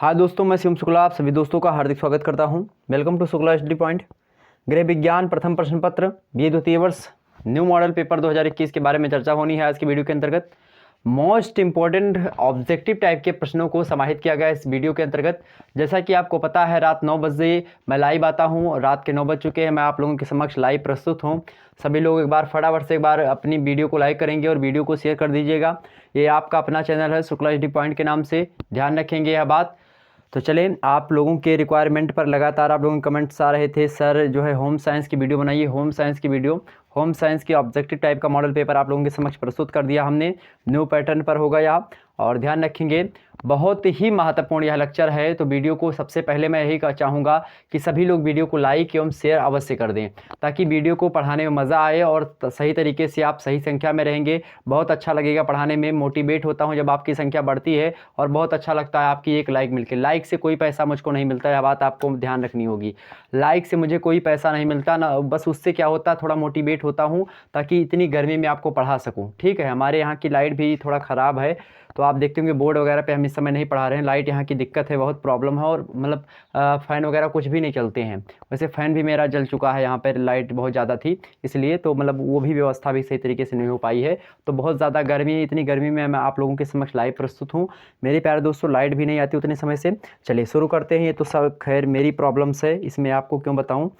हाँ दोस्तों, मैं शिवम शुक्ला आप सभी दोस्तों का हार्दिक स्वागत करता हूँ। Welcome to Shukla study point. गृह विज्ञान प्रथम प्रश्न पत्र बीए द्वितीय वर्ष न्यू मॉडल पेपर 2021 के बारे में चर्चा होनी है आज की वीडियो के अंतर्गत। मोस्ट इंपॉर्टेंट ऑब्जेक्टिव टाइप के प्रश्नों को समाहित किया गया इस वीडियो के अंतर्गत। जैसा कि आपको पता है, रात 9 बजे मैं लाइव आता हूँ। रात के 9 बज चुके हैं, मैं आप लोगों के समक्ष लाइव प्रस्तुत हूँ। सभी लोग एक बार फटाफट से एक बार अपनी वीडियो को लाइक करेंगे और वीडियो को शेयर कर दीजिएगा। ये आपका अपना चैनल है शुक्ला स्टडी पॉइंट के नाम से, ध्यान रखेंगे यह बात। तो चलें, आप लोगों के रिक्वायरमेंट पर लगातार आप लोगों के कमेंट्स आ रहे थे, सर जो है होम साइंस की वीडियो बनाइए। होम साइंस की वीडियो, होम साइंस की ऑब्जेक्टिव टाइप का मॉडल पेपर आप लोगों के समक्ष प्रस्तुत कर दिया हमने। न्यू पैटर्न पर होगा यह, और ध्यान रखेंगे बहुत ही महत्वपूर्ण यह लेक्चर है। तो वीडियो को सबसे पहले मैं यही चाहूँगा कि सभी लोग वीडियो को लाइक एवं शेयर अवश्य कर दें, ताकि वीडियो को पढ़ाने में मज़ा आए और सही तरीके से आप सही संख्या में रहेंगे। बहुत अच्छा लगेगा पढ़ाने में, मोटिवेट होता हूँ जब आपकी संख्या बढ़ती है, और बहुत अच्छा लगता है आपकी एक लाइक मिलकर। लाइक से कोई पैसा मुझको नहीं मिलता, यह बात आपको ध्यान रखनी होगी। लाइक से मुझे कोई पैसा नहीं मिलता ना, बस उससे क्या होता है, थोड़ा मोटिवेट होता हूँ ताकि इतनी गर्मी में आपको पढ़ा सकूँ। ठीक है, हमारे यहाँ की लाइट भी थोड़ा ख़राब है, तो आप देखते होंगे बोर्ड वगैरह पे हम इस समय नहीं पढ़ा रहे हैं। लाइट यहाँ की दिक्कत है, बहुत प्रॉब्लम है, और मतलब फ़ैन वगैरह कुछ भी नहीं चलते हैं। वैसे फ़ैन भी मेरा जल चुका है, यहाँ पर लाइट बहुत ज़्यादा थी इसलिए, तो मतलब वो भी व्यवस्था भी सही तरीके से नहीं हो पाई है। तो बहुत ज़्यादा गर्मी है, इतनी गर्मी में मैं आप लोगों के समक्ष लाइव प्रस्तुत हूँ। मेरे प्यारे दोस्तों, लाइट भी नहीं आती उतने समय से। चलिए शुरू करते हैं। ये तो सब खैर मेरी प्रॉब्लम्स है, इसमें आपको क्यों बताऊँ,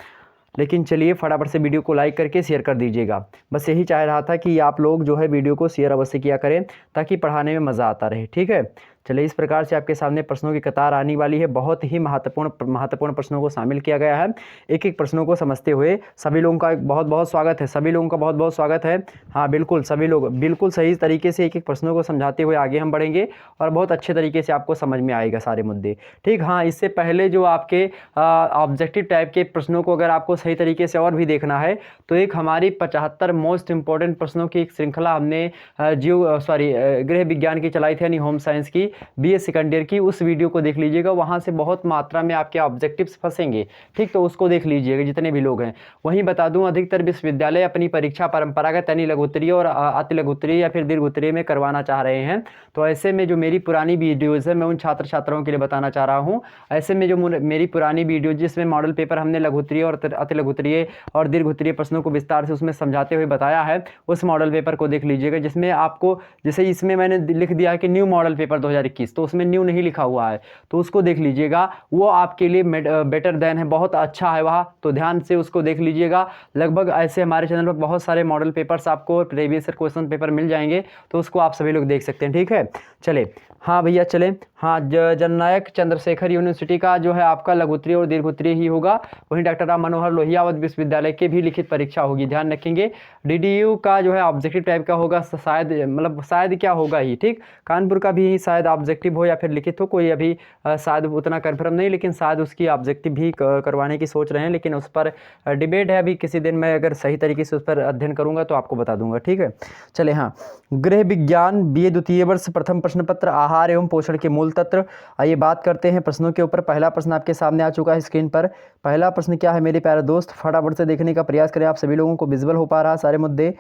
लेकिन चलिए फटाफट से वीडियो को लाइक करके शेयर कर दीजिएगा। बस यही चाह रहा था कि आप लोग जो है वीडियो को शेयर अवश्य किया करें, ताकि पढ़ाने में मज़ा आता रहे। ठीक है, चलिए इस प्रकार से आपके सामने प्रश्नों की कतार आने वाली है। बहुत ही महत्वपूर्ण प्रश्नों को शामिल किया गया है। एक एक प्रश्नों को समझते हुए सभी लोगों का बहुत बहुत स्वागत है, सभी लोगों का बहुत बहुत स्वागत है। हाँ बिल्कुल, सभी लोग बिल्कुल सही तरीके से एक एक प्रश्नों को समझाते हुए आगे हम बढ़ेंगे, और बहुत अच्छे तरीके से आपको समझ में आएगा सारे मुद्दे। ठीक, हाँ इससे पहले जो आपके ऑब्जेक्टिव टाइप के प्रश्नों को अगर आपको सही तरीके से और भी देखना है, तो एक हमारी 75 मोस्ट इंपॉर्टेंट प्रश्नों की एक श्रृंखला हमने गृह विज्ञान की चलाई थी, यानी होम साइंस की बीए सेकंड ईयर की। उस वीडियो को देख लीजिएगा, वहाँ से बहुत मात्रा में आपके ऑब्जेक्टिव्स फंसेंगे। ठीक, तो उसको देख लीजिएगा जितने भी लोग हैं। वहीं बता दूं, अधिकतर विश्वविद्यालय अपनी परीक्षा परंपरागत यानी लघु उत्तरीय और अति लघु उत्तरीय या फिर दीर्घ उत्तरीय में करवाना चाह रहे हैं। तो ऐसे में जो मेरी पुरानी वीडियोज़ है, मैं उन छात्र छात्राओं के लिए बताना चाह रहा हूँ। ऐसे में जो मेरी पुरानी वीडियो जिसमें मॉडल पेपर हमने लघु उत्तरीय और अति लघु उत्तरीय और दीर्घ उत्तरीय प्रश्नों को विस्तार से उसमें समझाते हुए बताया है, उस मॉडल पेपर को देख लीजिएगा। जिसमें आपको, जैसे इसमें मैंने लिख दिया है कि न्यू मॉडल पेपर 2021, तो उसमें न्यू नहीं लिखा हुआ है, तो उसको देख लीजिएगा। वो आपके लिए बेटर देन है, बहुत अच्छा है वह, तो ध्यान से उसको देख लीजिएगा। लगभग ऐसे हमारे चैनल पर बहुत सारे मॉडल पेपर्स आपको प्रीवियस ईयर क्वेश्चन पेपर मिल जाएंगे, तो उसको आप सभी लोग देख सकते हैं। ठीक है, चले हाँ भैया चले। हाँ, जननायक चंद्रशेखर यूनिवर्सिटी का जो है आपका लघु उत्तरीय और दीर्घ उत्तरीय ही होगा। वहीं डॉक्टर राम मनोहर लोहिया विश्वविद्यालय के भी लिखित परीक्षा होगी, ध्यान रखेंगे। डीडीयू का जो है ऑब्जेक्टिव टाइप का होगा, शायद मतलब शायद क्या होगा ही। ठीक, कानपुर का भी शायद ऑब्जेक्टिव हो या फिर लिखित हो, कोई अभी शायद उतना कन्फर्म नहीं, लेकिन शायद उसकी ऑब्जेक्टिव भी करवाने की सोच रहे हैं। लेकिन उस पर डिबेट है अभी, किसी दिन मैं अगर सही तरीके से उस पर अध्ययन करूँगा तो आपको बता दूंगा। ठीक है, चले हाँ, गृह विज्ञान बीए द्वितीय वर्ष प्रथम प्रश्न पत्र आहार एवं पोषण के मूल तत्व। आइए बात करते हैं प्रश्नों के ऊपर। पहला प्रश्न आपके सामने आ चुका है स्क्रीन पर। पहला प्रश्न क्या है मेरे प्यारे दोस्त, फटाफट से देखने का प्रयास करें। आप सभी लोगों को विजुअल हो पा रहा है सारे मुद्दे,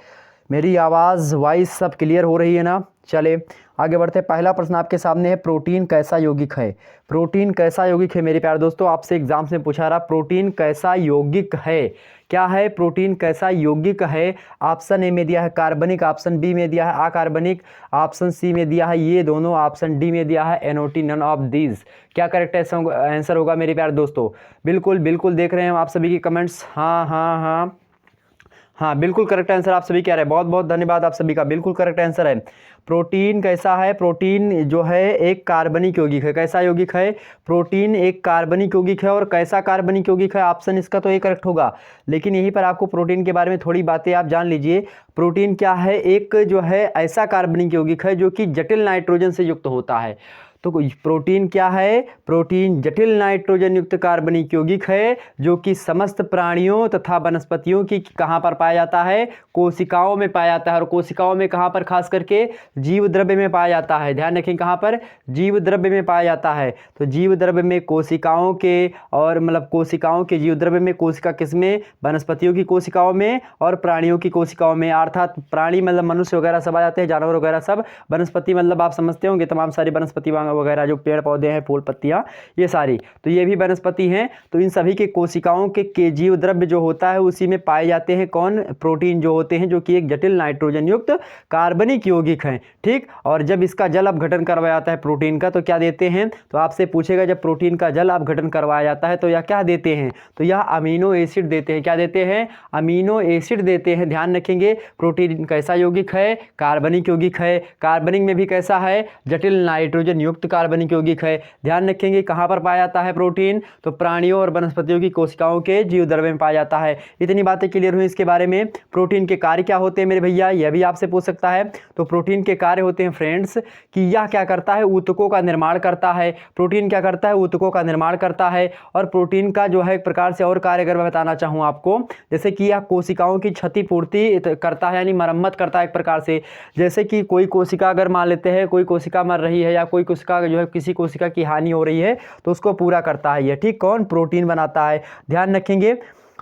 मेरी आवाज़ वॉइस सब क्लियर हो रही है ना? चले आगे बढ़ते हैं। पहला प्रश्न आपके सामने है, प्रोटीन कैसा यौगिक है? प्रोटीन कैसा यौगिक है मेरे प्यारे दोस्तों? आपसे एग्जाम्स में पूछा रहा, प्रोटीन कैसा यौगिक है? क्या है प्रोटीन कैसा यौगिक है? ऑप्शन ए में दिया है कार्बनिक, ऑप्शन बी में दिया है अकार्बनिक, ऑप्शन सी में दिया है ये दोनों, ऑप्शन डी में दिया है एनओटी, नन ऑफ दीज। क्या करेक्ट आंसर होगा मेरे प्यारे दोस्तों? बिल्कुल बिल्कुल देख रहे हैं आप सभी की कमेंट्स। हाँ हाँ हाँ हाँ, बिल्कुल करेक्ट आंसर आप सभी कह रहे हैं। बहुत बहुत धन्यवाद आप सभी का, बिल्कुल करेक्ट आंसर है। प्रोटीन कैसा है? प्रोटीन जो है एक कार्बनिक यौगिक है। कैसा यौगिक है? प्रोटीन एक कार्बनिक यौगिक है। और कैसा कार्बनिक यौगिक है? ऑप्शन इसका तो ये करेक्ट होगा। लेकिन यहीं पर आपको प्रोटीन के बारे में थोड़ी बातें आप जान लीजिए। प्रोटीन क्या है? एक जो है ऐसा कार्बनिक यौगिक है जो कि जटिल नाइट्रोजन से युक्त होता है। तो प्रोटीन क्या है? प्रोटीन जटिल नाइट्रोजन युक्त कार्बनिक यौगिक है, जो कि समस्त प्राणियों तथा वनस्पतियों की कहाँ पर पाया जाता है? कोशिकाओं में पाया जाता है। और कोशिकाओं में कहाँ पर? खास करके जीव द्रव्य में पाया जाता है। ध्यान रखें, कहाँ पर? जीव द्रव्य में पाया जाता है। तो जीव द्रव्य में कोशिकाओं के, और मतलब कोशिकाओं के जीव द्रव्य में, कोशिका किसमें? वनस्पतियों की कोशिकाओं में और प्राणियों की कोशिकाओं में। अर्थात प्राणी मतलब मनुष्य वगैरह सब आ जाते हैं, जानवर वगैरह सब। वनस्पति मतलब आप समझते होंगे तमाम सारी वनस्पति वगैरह जो पेड़ पौधे हैं, फूल पत्तियाँ, ये सारी, तो ये भी वनस्पति हैं। तो इन सभी के कोशिकाओं के जीव द्रव्य जो होता है उसी में पाए जाते हैं कौन, प्रोटीन जो होते हैं, जो कि एक जटिल नाइट्रोजन युक्त कार्बनिक यौगिक हैं। ठीक, और जब इसका जल अपघटन करवाया जाता है प्रोटीन का, तो क्या देते हैं, तो आपसे पूछेगा जब प्रोटीन का जल अपघटन करवाया जाता है तो यह क्या देते हैं, तो यह अमीनो एसिड देते हैं। क्या देते हैं, अमीनो एसिड देते हैं। ध्यान रखेंगे, प्रोटीन कैसा यौगिक है, कार्बनिक यौगिक है। कार्बनिक में भी कैसा है, जटिल नाइट्रोजन युक्त कार्बनिक यौगिक है। ध्यान रखेंगे कहाँ पर पाया जाता है प्रोटीन, तो प्राणियों और वनस्पतियों की कोशिकाओं के जीव द्रव्य में पाया जाता है। इतनी बातें क्लियर हुई इसके बारे में। प्रोटीन के कार्य क्या होते हैं मेरे भैया, यह भी आपसे पूछ सकता है। तो प्रोटीन के कार्य होते हैं फ्रेंड्स कि यह क्या करता है, ऊतकों का निर्माण करता है। प्रोटीन क्या करता है, ऊतकों का निर्माण करता है। और प्रोटीन का जो है एक प्रकार से और कार्य अगर मैं बताना चाहूँ आपको, जैसे कि यह कोशिकाओं की क्षतिपूर्ति करता है, यानी मरम्मत करता है एक प्रकार से। जैसे कि कोई कोशिका अगर मान लेते हैं कोई कोशिका मर रही है या कोई कोशिका जो है किसी कोशिका की हानि हो रही है तो उसको पूरा करता है ये। ठीक, कौन, प्रोटीन बनाता है। ध्यान रखेंगे।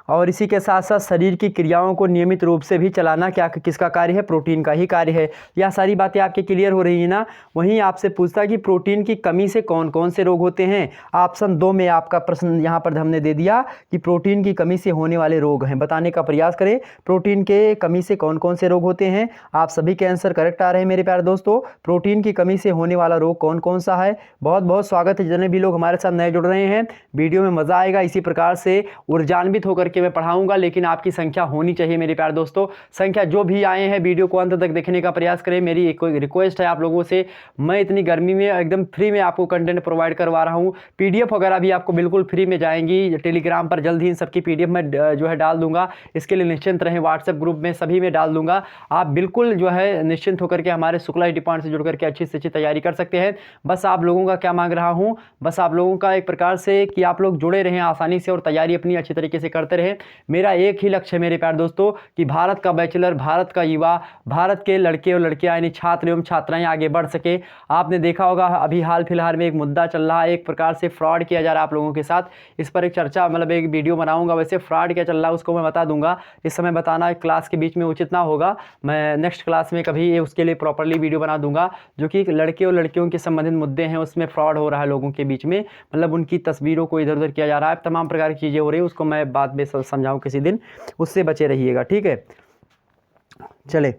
और इसी के साथ साथ शरीर की क्रियाओं को नियमित रूप से भी चलाना क्या किसका कार्य है, प्रोटीन का ही कार्य है। यह सारी बातें आपके क्लियर हो रही है ना। वहीं आपसे पूछता है कि प्रोटीन की कमी से कौन कौन से रोग होते हैं। ऑप्शन 2 में आपका प्रश्न यहाँ पर हमने दे दिया कि प्रोटीन की कमी से होने वाले रोग हैं। बताने का प्रयास करें प्रोटीन के कमी से कौन कौन से रोग होते हैं। आप सभी के आंसर करेक्ट आ रहे हैं मेरे प्यारे दोस्तों। प्रोटीन की कमी से होने वाला रोग कौन कौन सा है। बहुत बहुत स्वागत है जितने भी लोग हमारे साथ नए जुड़ रहे हैं। वीडियो में मज़ा आएगा, इसी प्रकार से ऊर्जान्वित होकर के मैं पढ़ाऊंगा, लेकिन आपकी संख्या होनी चाहिए मेरे प्यारे दोस्तों। संख्या जो भी आए हैं वीडियो को अंत तक देखने का प्रयास करें। मेरी एक रिक्वेस्ट है आप लोगों से, मैं इतनी गर्मी में एकदम फ्री में आपको कंटेंट प्रोवाइड करवा रहा हूँ। पीडीएफ वगैरह भी आपको बिल्कुल फ्री में जाएंगी टेलीग्राम पर। जल्द ही इन सबकी पीडीएफ में जो है डाल दूंगा, इसके लिए निश्चिंत रहें। व्हाट्सएप ग्रुप में सभी में डाल दूंगा, आप बिल्कुल जो है निश्चिंत होकर के हमारे शुक्ला डिपार्टमेंट से जुड़ करके अच्छी से अच्छी तैयारी कर सकते हैं। बस आप लोगों का क्या मांग रहा हूँ, बस आप लोगों का एक प्रकार से कि आप लोग जुड़े रहें आसानी से और तैयारी अपनी अच्छी तरीके से करते रहें। मेरा एक ही लक्ष्य है मेरे प्यारे दोस्तों कि भारत का बैचलर, भारत का युवा, भारत के लड़के और लड़कियां यानी छात्र एवं छात्राएं आगे बढ़ सके। आपने देखा होगा अभी हाल फिलहाल में एक मुद्दा चल रहा है, एक प्रकार से फ्रॉड किया जा रहा है आप लोगों के साथ। इस पर एक चर्चा मतलब एक वीडियो बनाऊंगा। वैसे फ्रॉड क्या चल रहा है उसको मैं बता दूंगा, इस समय बताना क्लास के बीच में उचित ना होगा। मैं नेक्स्ट क्लास में कभी उसके लिए प्रॉपरली वीडियो बना दूंगा, जो कि लड़के और लड़कियों के संबंधित मुद्दे हैं, उसमें फ्रॉड हो रहा है लोगों के बीच में, मतलब उनकी तस्वीरों को इधर उधर किया जा रहा है, तमाम प्रकार की चीज़ें हो रही है। उसको मैं बाद में समझाऊँ किसी दिन, उससे बचे रहिएगा। ठीक है, चले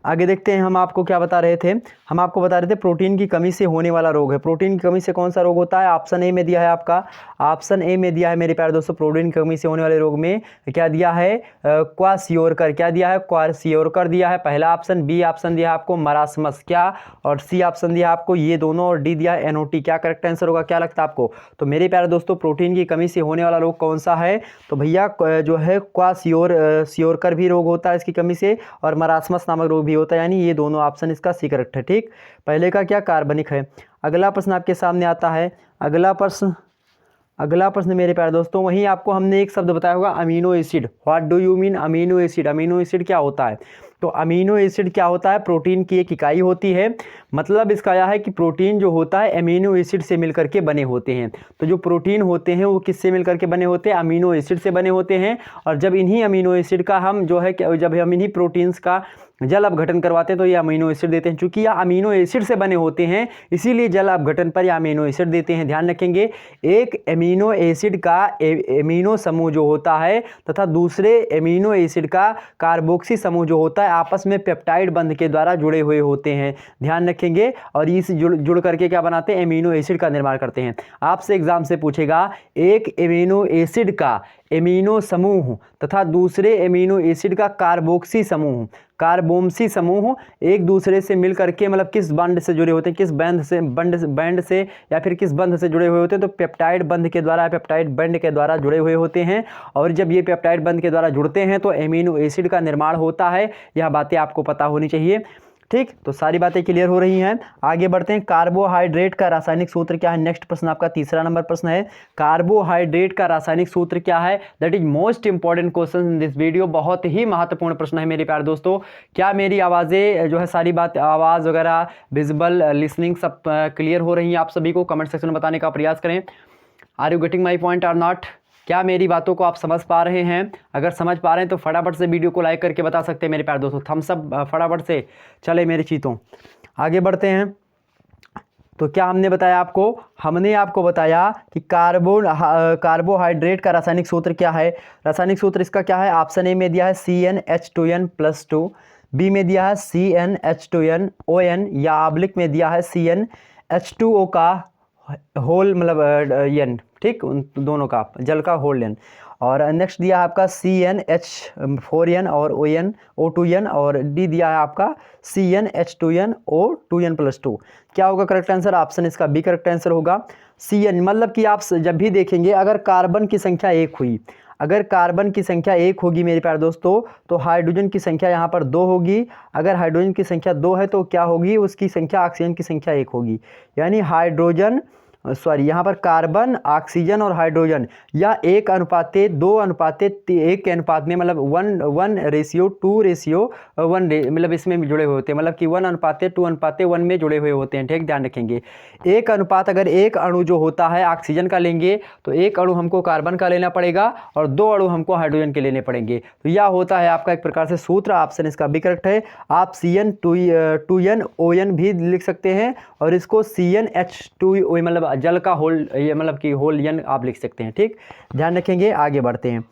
आगे देखते हैं। हम आपको क्या बता रहे थे, हम आपको बता रहे थे प्रोटीन की कमी से होने वाला रोग है। प्रोटीन की कमी से कौन सा रोग होता है, ऑप्शन ए में दिया है आपका, ऑप्शन ए में दिया है मेरे प्यारे दोस्तों। प्रोटीन की कमी से होने वाले रोग में क्या दिया है, क्वाशियोरकर। क्या दिया है, क्वाशियोरकर दिया है पहला ऑप्शन। बी ऑप्शन दिया है आपको मरासमस, क्या, और सी ऑप्शन दिया आपको ये दोनों, और डी दिया है एनओटी। क्या करेक्ट आंसर होगा, क्या लगता है आपको। तो मेरे प्यारे दोस्तों प्रोटीन की कमी से होने वाला रोग कौन सा है, तो भैया जो है क्वाशियोरकर भी रोग होता है इसकी कमी से, और मरासमस नामक रोग भी होता है, यानी ये दोनों ऑप्शन इसका सी करेक्ट है। ठीक, पहले का क्या कार्बनिक है। अगला प्रश्न आपके सामने आता है। अगला प्रश्न मेरे प्यारे दोस्तों, वहीं आपको हमने एक शब्द बताया होगा amino acid. What do you mean amino acid. Amino acid क्या होता है, तो अमीनो एसिड क्या होता है, प्रोटीन की एक इकाई होती है। मतलब इसका यह है कि प्रोटीन जो होता है अमीनो एसिड से मिलकर के बने होते हैं। तो जो प्रोटीन होते हैं वो किससे मिलकर के बने होते हैं, अमीनो एसिड से बने होते हैं। और जब इन्हीं अमीनो एसिड का हम जो है जब हम इन्हीं प्रोटीन्स का जल अपघटन करवाते हैं तो ये अमीनो एसिड देते हैं। चूंकि यह अमीनो एसिड से बने होते हैं इसीलिए जल अपघटन पर यह अमीनो एसिड देते हैं। ध्यान रखेंगे, एक एमिनो एसिड का एमिनो समूह जो होता है तथा दूसरे एमिनो एसिड का कार्बोक्सी समूह जो होता है आपस में पेप्टाइड बंध के द्वारा जुड़े हुए होते हैं। ध्यान रखेंगे, और इस जुड़ करके क्या बनाते हैं, एमिनो एसिड का निर्माण करते हैं। आपसे एग्जाम से पूछेगा एक एमिनो एसिड का एमिनो समूह तथा दूसरे एमिनो एसिड का कार्बोक्सी समूह, कार्बोक्सी समूह एक दूसरे से मिल करके मतलब किस बंध से जुड़े होते हैं, किस बैंड से या फिर किस बंध से जुड़े हुए होते हैं, तो पेप्टाइड बंध के द्वारा, पेप्टाइड बंध के द्वारा जुड़े हुए होते हैं। और जब ये पेप्टाइड बंध के द्वारा जुड़ते हैं तो एमिनो एसिड का निर्माण होता है। यह बातें आपको पता होनी चाहिए। ठीक, तो सारी बातें क्लियर हो रही हैं। आगे बढ़ते हैं। कार्बोहाइड्रेट का रासायनिक सूत्र क्या है। नेक्स्ट प्रश्न आपका तीसरा नंबर प्रश्न है, कार्बोहाइड्रेट का रासायनिक सूत्र क्या है। That is most important question in this video. बहुत ही महत्वपूर्ण प्रश्न है मेरे प्यारे दोस्तों। क्या मेरी आवाज़ें जो है सारी बात, आवाज़ वगैरह, विजुअल, लिसनिंग सब क्लियर हो रही हैं आप सभी को। कमेंट सेक्शन में बताने का प्रयास करें। Are you getting my point और नॉट। क्या मेरी बातों को आप समझ पा रहे हैं। अगर समझ पा रहे हैं तो फटाफट से वीडियो को लाइक करके बता सकते हैं मेरे प्यारे दोस्तों। थम्स अप फटाफट से चले मेरे चीतों। आगे बढ़ते हैं। तो क्या हमने बताया आपको, हमने आपको बताया कि कार्बोहाइड्रेट का रासायनिक सूत्र क्या है। रासायनिक सूत्र इसका क्या है, ऑप्शन ए में दिया है CnH2n+2, बी में दिया है CnH2nOn, या ऑब्लिक में दिया है CnH2O का होल मतलब एन, ठीक, उन दोनों का जल का होल एन। और नेक्स्ट दिया है आपका CnH4n और O2n, और डी दिया है आपका CnH2nO2n+2। क्या होगा करेक्ट आंसर, ऑप्शन इसका बी करेक्ट आंसर होगा। Cn मतलब कि आप जब भी देखेंगे अगर कार्बन की संख्या 1 हुई, अगर कार्बन की संख्या 1 होगी मेरे प्यारे दोस्तों, तो हाइड्रोजन की संख्या यहाँ पर 2 होगी। अगर हाइड्रोजन की संख्या 2 है तो क्या होगी, उसकी संख्या ऑक्सीजन की संख्या 1 होगी। यानी हाइड्रोजन यहाँ पर कार्बन, ऑक्सीजन और हाइड्रोजन या 1:2:1 के अनुपात में, मतलब 1:2:1 मतलब इसमें जुड़े हुए होते हैं, मतलब कि 1:2:1 में जुड़े हुए होते हैं, ठीक, ध्यान रखेंगे। एक अनुपात अगर एक अणु जो होता है ऑक्सीजन का लेंगे तो एक अणु हमको कार्बन का लेना पड़ेगा और 2 अणु हमको हाइड्रोजन के लेने पड़ेंगे। तो यह होता है आपका एक प्रकार से सूत्र, ऑप्शन इसका भी करेक्ट है। आप CN2NON भी लिख सकते हैं और इसको CnH2O मतलब जल का होल, ये मतलब कि होल यन आप लिख सकते हैं, ठीक, ध्यान रखेंगे। आगे बढ़ते हैं,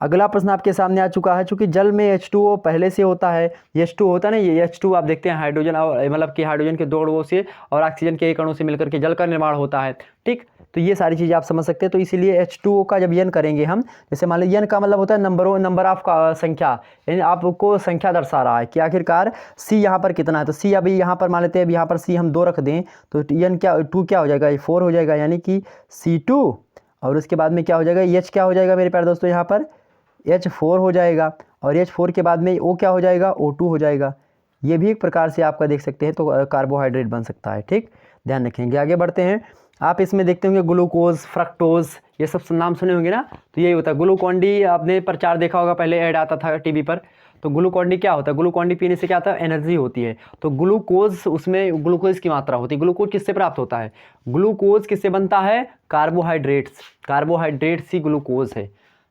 अगला प्रश्न आपके सामने आ चुका है। चूंकि जल में H2O पहले से होता है, H2 होता है ना, ये H2 आप देखते हैं हाइड्रोजन और मतलब कि हाइड्रोजन के 2 अणुओं से और ऑक्सीजन के 1 अणु से मिलकर के जल का निर्माण होता है, ठीक। तो ये सारी चीज़ें आप समझ सकते हैं। तो इसीलिए H2O का जब यन करेंगे हम, जैसे मान लीजिए यन का मतलब होता है नंबर ऑफ का संख्या, यानी आपको संख्या दर्शा रहा है कि आखिरकार C यहाँ पर कितना है। तो C अभी यहाँ पर मान लेते हैं, अब यहाँ पर C हम 2 रख दें तो यन क्या 2 क्या हो जाएगा, ये 4 हो जाएगा, यानी कि C2। और उसके बाद में क्या हो जाएगा, H क्या हो जाएगा मेरे प्यारे दोस्तों, यहाँ पर H4 हो जाएगा, और H4 के बाद में O क्या हो जाएगा, O2 हो जाएगा। ये भी एक प्रकार से आपका देख सकते हैं, तो कार्बोहाइड्रेट बन सकता है, ठीक, ध्यान रखेंगे। आगे बढ़ते हैं, आप इसमें देखते होंगे ग्लूकोज, फ्रक्टोज, ये सब नाम सुने होंगे ना। तो यही होता है ग्लूकोन-डी, आपने प्रचार देखा होगा, पहले ऐड आता था टीवी पर। तो ग्लूकोन-डी क्या होता है, ग्लूकोन-डी पीने से क्या होता है, एनर्जी होती है। तो ग्लूकोज, उसमें ग्लूकोज की मात्रा होती है। ग्लूकोज किससे प्राप्त होता है, ग्लूकोज किससे बनता है, कार्बोहाइड्रेट्स, कार्बोहाइड्रेट्स ही ग्लूकोज है,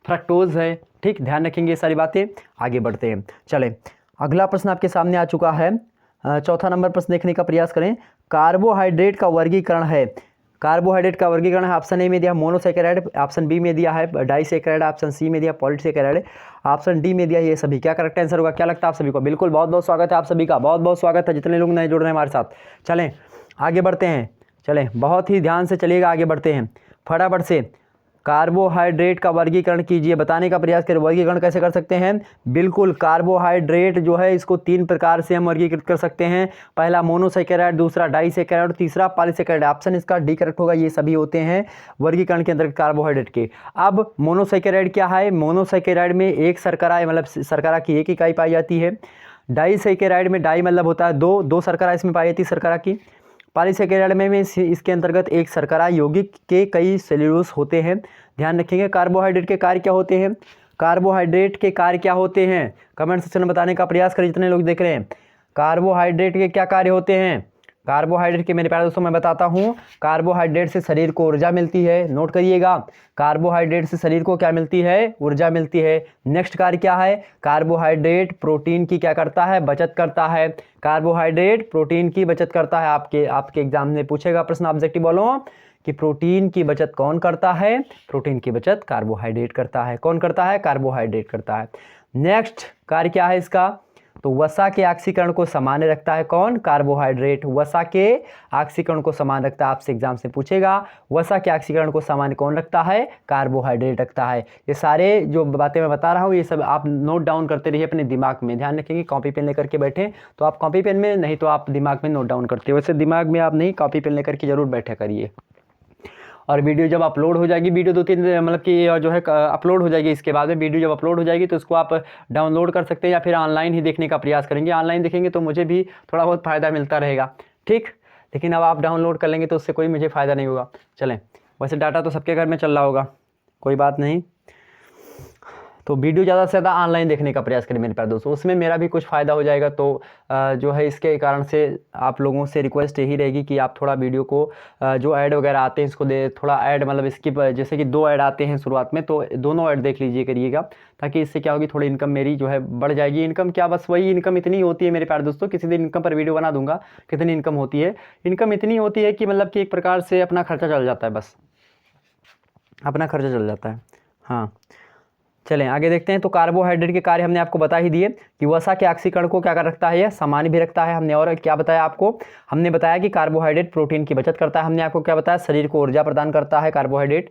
फ्रक्टोज है, ठीक, ध्यान रखेंगे ये सारी बातें। आगे बढ़ते हैं, चलें अगला प्रश्न आपके सामने आ चुका है। चौथा नंबर प्रश्न देखने का प्रयास करें। कार्बोहाइड्रेट का वर्गीकरण है, कार्बोहाइड्रेट का वर्गीकरण है, ऑप्शन ए में दिया मोनोसैकेराइड, ऑप्शन बी में दिया है डाइसैकेराइड, ऑप्शन सी में दिया पॉलीसैकेराइड, ऑप्शन डी में दिया ये सभी। क्या करेक्ट आंसर होगा, क्या लगता है आप सभी को? बिल्कुल, बहुत बहुत स्वागत है आप सभी का, बहुत बहुत स्वागत है जितने लोग नए जुड़ रहे हैं हमारे साथ। चलें आगे बढ़ते हैं, चलें बहुत ही ध्यान से चलिएगा, आगे बढ़ते हैं फटाफट से। कार्बोहाइड्रेट का वर्गीकरण कीजिए, बताने का प्रयास करें। वर्गीकरण कैसे कर सकते हैं, बिल्कुल, कार्बोहाइड्रेट जो है इसको 3 प्रकार से हम वर्गीकृत कर सकते हैं। पहला मोनोसैकेराइड, दूसरा डाइसैकेराइड, तीसरा पॉलीसैकेराइड। ऑप्शन इसका डी करेक्ट होगा, ये सभी होते हैं वर्गीकरण के अंदर कार्बोहाइड्रेट के। अब मोनोसैकेराइड क्या है, मोनोसैकेराइड में एक शर्करा मतलब शर्करा की एक इकाई पाई जाती है। डाइसैकेराइड में डाई मतलब होता है दो शर्करा इसमें पाई जाती है शर्करा की। पॉलीसैकेराइड में इसके अंतर्गत एक शर्करा यौगिक के कई सेल्यूलोज होते हैं। ध्यान रखेंगे। कार्बोहाइड्रेट के कार्य क्या होते हैं, कार्बोहाइड्रेट के कार्य क्या होते हैं, कमेंट सेक्शन में बताने का प्रयास करें जितने लोग देख रहे हैं। कार्बोहाइड्रेट के क्या कार्य होते हैं, कार्बोहाइड्रेट के मेरे प्यारे दोस्तों मैं बताता हूं। कार्बोहाइड्रेट से शरीर को ऊर्जा मिलती है, नोट करिएगा, कार्बोहाइड्रेट से शरीर को क्या मिलती है, ऊर्जा मिलती है। नेक्स्ट कार्य क्या है, कार्बोहाइड्रेट प्रोटीन की क्या करता है, बचत करता है। कार्बोहाइड्रेट प्रोटीन की बचत करता है। आपके एग्जाम में पूछेगा प्रश्न, ऑब्जेक्टिव बोलो कि प्रोटीन की बचत कौन करता है, प्रोटीन की बचत कार्बोहाइड्रेट करता है। कौन करता है, कार्बोहाइड्रेट करता है। नेक्स्ट कार्य क्या है इसका, तो वसा के ऑक्सीकरण को समान रखता है। कौन, कार्बोहाइड्रेट वसा के ऑक्सीकरण को समान रखता है। आपसे एग्जाम से पूछेगा वसा के ऑक्सीकरण को समान कौन रखता है, कार्बोहाइड्रेट रखता है। ये सारे जो बातें मैं बता रहा हूँ ये सब आप नोट डाउन करते रहिए अपने दिमाग में। ध्यान रखेंगे, कॉपी पेन लेकर के बैठे तो आप कॉपी पेन में, नहीं तो आप दिमाग में नोट डाउन करते हो। वैसे दिमाग में आप नहीं, कॉपी पेन लेकर के जरूर बैठे करिए। और वीडियो जब अपलोड हो जाएगी, वीडियो 2-3 मतलब कि जो है अपलोड हो जाएगी, इसके बाद में वीडियो जब अपलोड हो जाएगी तो उसको आप डाउनलोड कर सकते हैं या फिर ऑनलाइन ही देखने का प्रयास करेंगे। ऑनलाइन देखेंगे तो मुझे भी थोड़ा बहुत फ़ायदा मिलता रहेगा, ठीक। लेकिन अब आप डाउनलोड कर लेंगे तो उससे कोई मुझे फ़ायदा नहीं होगा। चलें, वैसे डाटा तो सबके घर में चल रहा होगा, कोई बात नहीं। तो वीडियो ज़्यादा से ज़्यादा ऑनलाइन देखने का प्रयास करें मेरे प्यारे दोस्तों, उसमें मेरा भी कुछ फ़ायदा हो जाएगा। तो जो है इसके कारण से आप लोगों से रिक्वेस्ट यही रहेगी कि आप थोड़ा वीडियो को जो ऐड वगैरह आते हैं इसको थोड़ा ऐड मतलब इसकी जैसे कि 2 ऐड आते हैं शुरुआत में, तो दोनों ऐड देख लीजिए करिएगा, ताकि इससे क्या होगी थोड़ी इनकम मेरी जो है बढ़ जाएगी। इनकम क्या, बस वही इनकम इतनी होती है मेरे प्यारे दोस्तों, किसी दिन इनकम पर वीडियो बना दूंगा कितनी इनकम होती है। इनकम इतनी होती है कि मतलब कि एक प्रकार से अपना खर्चा चल जाता है, बस अपना खर्चा चल जाता है। हाँ चलें आगे देखते हैं। तो कार्बोहाइड्रेट के कार्य हमने आपको बता ही दिए कि वसा के ऑक्सीकरण को क्या कर रखता है, यह सामान्य भी रखता है। हमने और क्या बताया आपको, हमने बताया कि कार्बोहाइड्रेट प्रोटीन की बचत करता है। हमने आपको क्या बताया, शरीर को ऊर्जा प्रदान करता है कार्बोहाइड्रेट।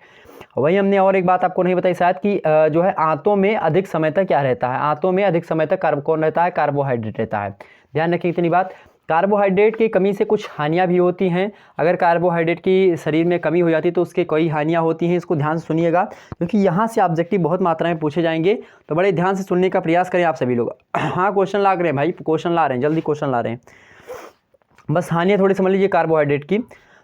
वहीं हमने और एक बात आपको नहीं बताई शायद कि जो है आंतों में अधिक समय तक क्या रहता है, आंतों में अधिक समय तक कौन रहता है, कार्बोहाइड्रेट रहता है। ध्यान रखें इतनी बात। कार्बोहाइड्रेट की कमी से कुछ हानियां भी होती हैं। अगर कार्बोहाइड्रेट की शरीर में कमी हो जाती है तो उसके कई हानियां होती हैं। इसको ध्यान से सुनिएगा, क्योंकि यहाँ से ऑब्जेक्टिव बहुत मात्रा में पूछे जाएंगे, तो बड़े ध्यान से सुनने का प्रयास करें आप सभी लोग। हाँ क्वेश्चन ला रहे हैं भाई, क्वेश्चन ला रहे हैं, जल्दी क्वेश्चन ला रहे हैं। बस हानियाँ थोड़ी समझ लीजिए कार्बोहाइड्रेट की।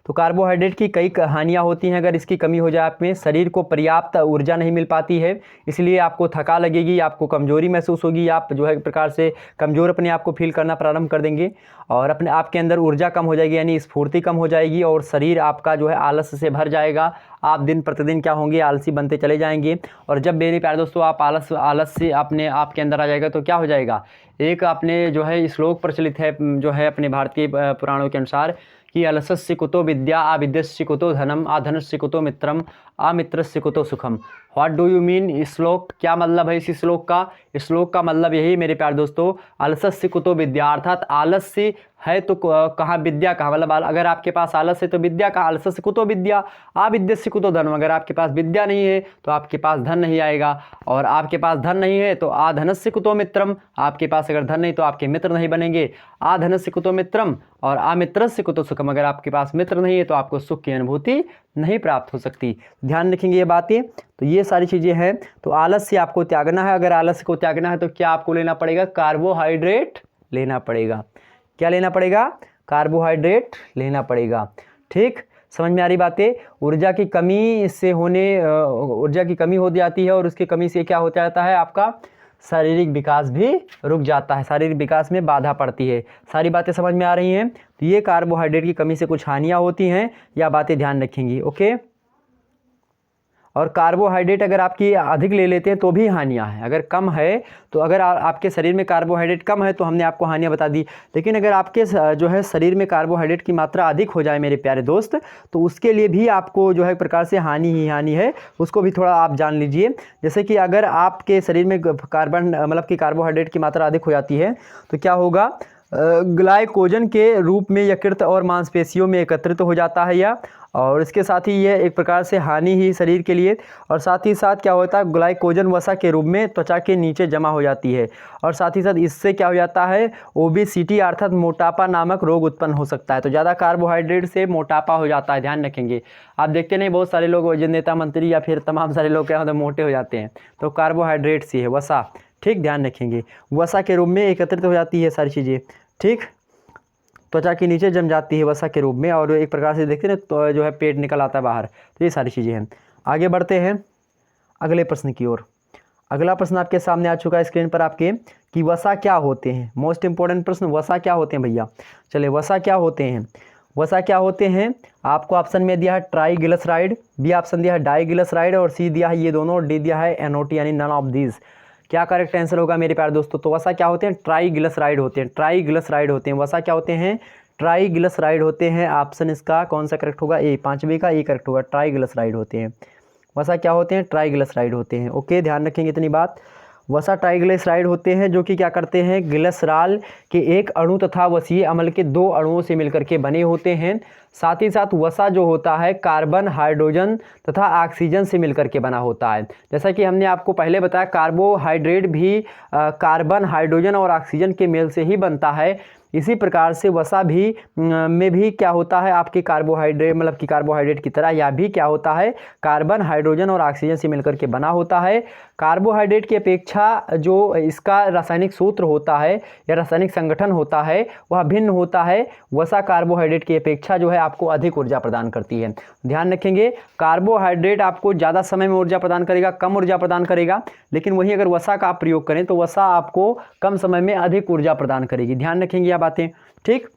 तो कार्बोहाइड्रेट की कई हानियाँ होती हैं। अगर इसकी कमी हो जाए आप में, शरीर को पर्याप्त ऊर्जा नहीं मिल पाती है, इसलिए आपको थका लगेगी, आपको कमजोरी महसूस होगी, आप जो है एक प्रकार से कमज़ोर अपने आप को फील करना प्रारंभ कर देंगे, और अपने आपके अंदर ऊर्जा कम हो जाएगी, यानी स्फूर्ति कम हो जाएगी, और शरीर आपका जो है आलस से भर जाएगा। आप दिन प्रतिदिन क्या होंगे, आलसी बनते चले जाएंगे। और जब मेरे प्यारे दोस्तों आप आलस से अपने आपके अंदर आ जाएगा तो क्या हो जाएगा, एक आपने जो है श्लोक प्रचलित है जो है अपने भारतीय पुराणों के अनुसार कि अलसस्य कुतो विद्या, अविद्यस्य कुतो धनम, अधनस्य कुतो मित्रम, अमित्रस्य कुतो सुखम। व्हाट डू यू मीन, इस श्लोक क्या मतलब है इस श्लोक का? इस श्लोक का मतलब यही मेरे प्यारे दोस्तों, अलसस्य कुतो विद्या, अर्थात आलस्य है तो कहाँ विद्या कहाँ, मतलब अगर आपके पास आलस है तो विद्या कहाँ, अलसस्य कुतो विद्या, अविद्यस्य कुतो धनम। अगर आपके पास विद्या नहीं है तो आपके पास धन नहीं आएगा, और आपके पास धन नहीं है तो अधनस्य कुतो मित्रम, आपके पास अगर धन नहीं तो आपके मित्र नहीं बनेंगे। अधनस्य कुतो मित्रम और अमित्रस्य कुतो सुखम, अगर आपके पास मित्र नहीं है तो आपको सुख की अनुभूति नहीं प्राप्त हो सकती। ध्यान रखेंगे ये बातें। तो ये सारी चीज़ें हैं। तो आलस्य आपको त्यागना है। अगर आलस्य को त्यागना है तो क्या आपको लेना पड़ेगा, कार्बोहाइड्रेट लेना पड़ेगा। क्या लेना पड़ेगा, कार्बोहाइड्रेट लेना पड़ेगा। ठीक, समझ में आ रही बातें। ऊर्जा की कमी से ऊर्जा की कमी हो जाती है, और उसकी कमी से क्या होता जाता है, आपका शारीरिक विकास भी रुक जाता है, शारीरिक विकास में बाधा पड़ती है। सारी बातें समझ में आ रही हैं। तो ये कार्बोहाइड्रेट की कमी से कुछ हानियाँ होती हैं, या बातें ध्यान रखेंगी। ओके, और कार्बोहाइड्रेट अगर आपकी अधिक ले लेते हैं तो भी हानियां हैं। अगर कम है तो अगर आपके शरीर में कार्बोहाइड्रेट कम है तो हमने आपको हानियां बता दी, लेकिन अगर आपके जो है शरीर में कार्बोहाइड्रेट की मात्रा अधिक हो जाए मेरे प्यारे दोस्त, तो उसके लिए भी आपको जो है एक प्रकार से हानि ही हानि है, उसको भी थोड़ा आप जान लीजिए। जैसे कि अगर आपके शरीर में कार्बोहाइड्रेट की मात्रा अधिक हो जाती है तो क्या होगा, ग्लाइकोजन के रूप में यकृत और मांसपेशियों में एकत्रित हो जाता है या, और इसके साथ ही यह एक प्रकार से हानि ही शरीर के लिए। और साथ ही साथ क्या होता है, ग्लाइकोजन वसा के रूप में त्वचा के नीचे जमा हो जाती है, और साथ ही साथ इससे क्या हो जाता है, ओबेसिटी अर्थात मोटापा नामक रोग उत्पन्न हो सकता है। तो ज़्यादा कार्बोहाइड्रेट से मोटापा हो जाता है, ध्यान रखेंगे। आप देखते नहीं बहुत सारे लोग जो नेता मंत्री या फिर तमाम सारे लोग क्या होते हैं, मोटे हो जाते हैं, तो कार्बोहाइड्रेट से है, वसा। ठीक, ध्यान रखेंगे, वसा के रूप में एकत्रित हो जाती है सारी चीज़ें। ठीक, त्वचा के नीचे जम जाती है वसा के रूप में, और एक प्रकार से देखते हैं तो जो है पेट निकल आता है बाहर। तो ये सारी चीज़ें हैं। आगे बढ़ते हैं अगले प्रश्न की ओर। अगला प्रश्न आपके सामने आ चुका है स्क्रीन पर आपके, कि वसा क्या होते हैं। मोस्ट इंपॉर्टेंट प्रश्न, वसा क्या होते हैं भैया। चलिए, वसा क्या होते हैं, वसा क्या होते हैं। आपको ऑप्शन में दिया है ट्राइग्लिसराइड, बी ऑप्शन दिया है डाइग्लिसराइड, और सी दिया है ये दोनों, और डी दिया है NOT यानी नन ऑफ दीज। क्या करेक्ट आंसर होगा मेरे प्यारे दोस्तों। तो वसा क्या होते हैं, ट्राइग्लिसराइड होते हैं, ट्राइग्लिसराइड होते हैं। वसा क्या होते हैं, ट्राइग्लिसराइड होते हैं। ऑप्शन इसका कौन सा करेक्ट होगा, ए, 5वें का ए करेक्ट होगा, ट्राइग्लिसराइड होते हैं। वसा क्या होते हैं, ट्राइग्लिसराइड होते हैं। ओके, ध्यान रखेंगे इतनी बात। वसा ट्राइग्लिसराइड होते हैं जो कि क्या करते हैं, ग्लिसरॉल के एक अणु तथा वसीय अम्ल के 2 अणुओं से मिलकर के बने होते हैं। साथ ही साथ वसा जो होता है कार्बन, हाइड्रोजन तथा ऑक्सीजन से मिलकर के बना होता है। जैसा कि हमने आपको पहले बताया, कार्बोहाइड्रेट भी कार्बन, हाइड्रोजन और ऑक्सीजन के मेल से ही बनता है। इसी प्रकार से वसा भी में भी क्या होता है आपके कार्बोहाइड्रेट, मतलब कि कार्बोहाइड्रेट की तरह यह भी क्या होता है, कार्बन, हाइड्रोजन और ऑक्सीजन से मिलकर के बना होता है। कार्बोहाइड्रेट की अपेक्षा जो इसका रासायनिक सूत्र होता है या रासायनिक संगठन होता है वह भिन्न होता है। वसा कार्बोहाइड्रेट की अपेक्षा जो है आपको अधिक ऊर्जा प्रदान करती है। ध्यान रखेंगे, कार्बोहाइड्रेट आपको ज़्यादा समय में ऊर्जा प्रदान करेगा, कम ऊर्जा प्रदान करेगा, लेकिन वहीं अगर वसा का आप प्रयोग करें तो वसा आपको कम समय में अधिक ऊर्जा प्रदान करेगी। ध्यान रखेंगे यह बातें, ठीक।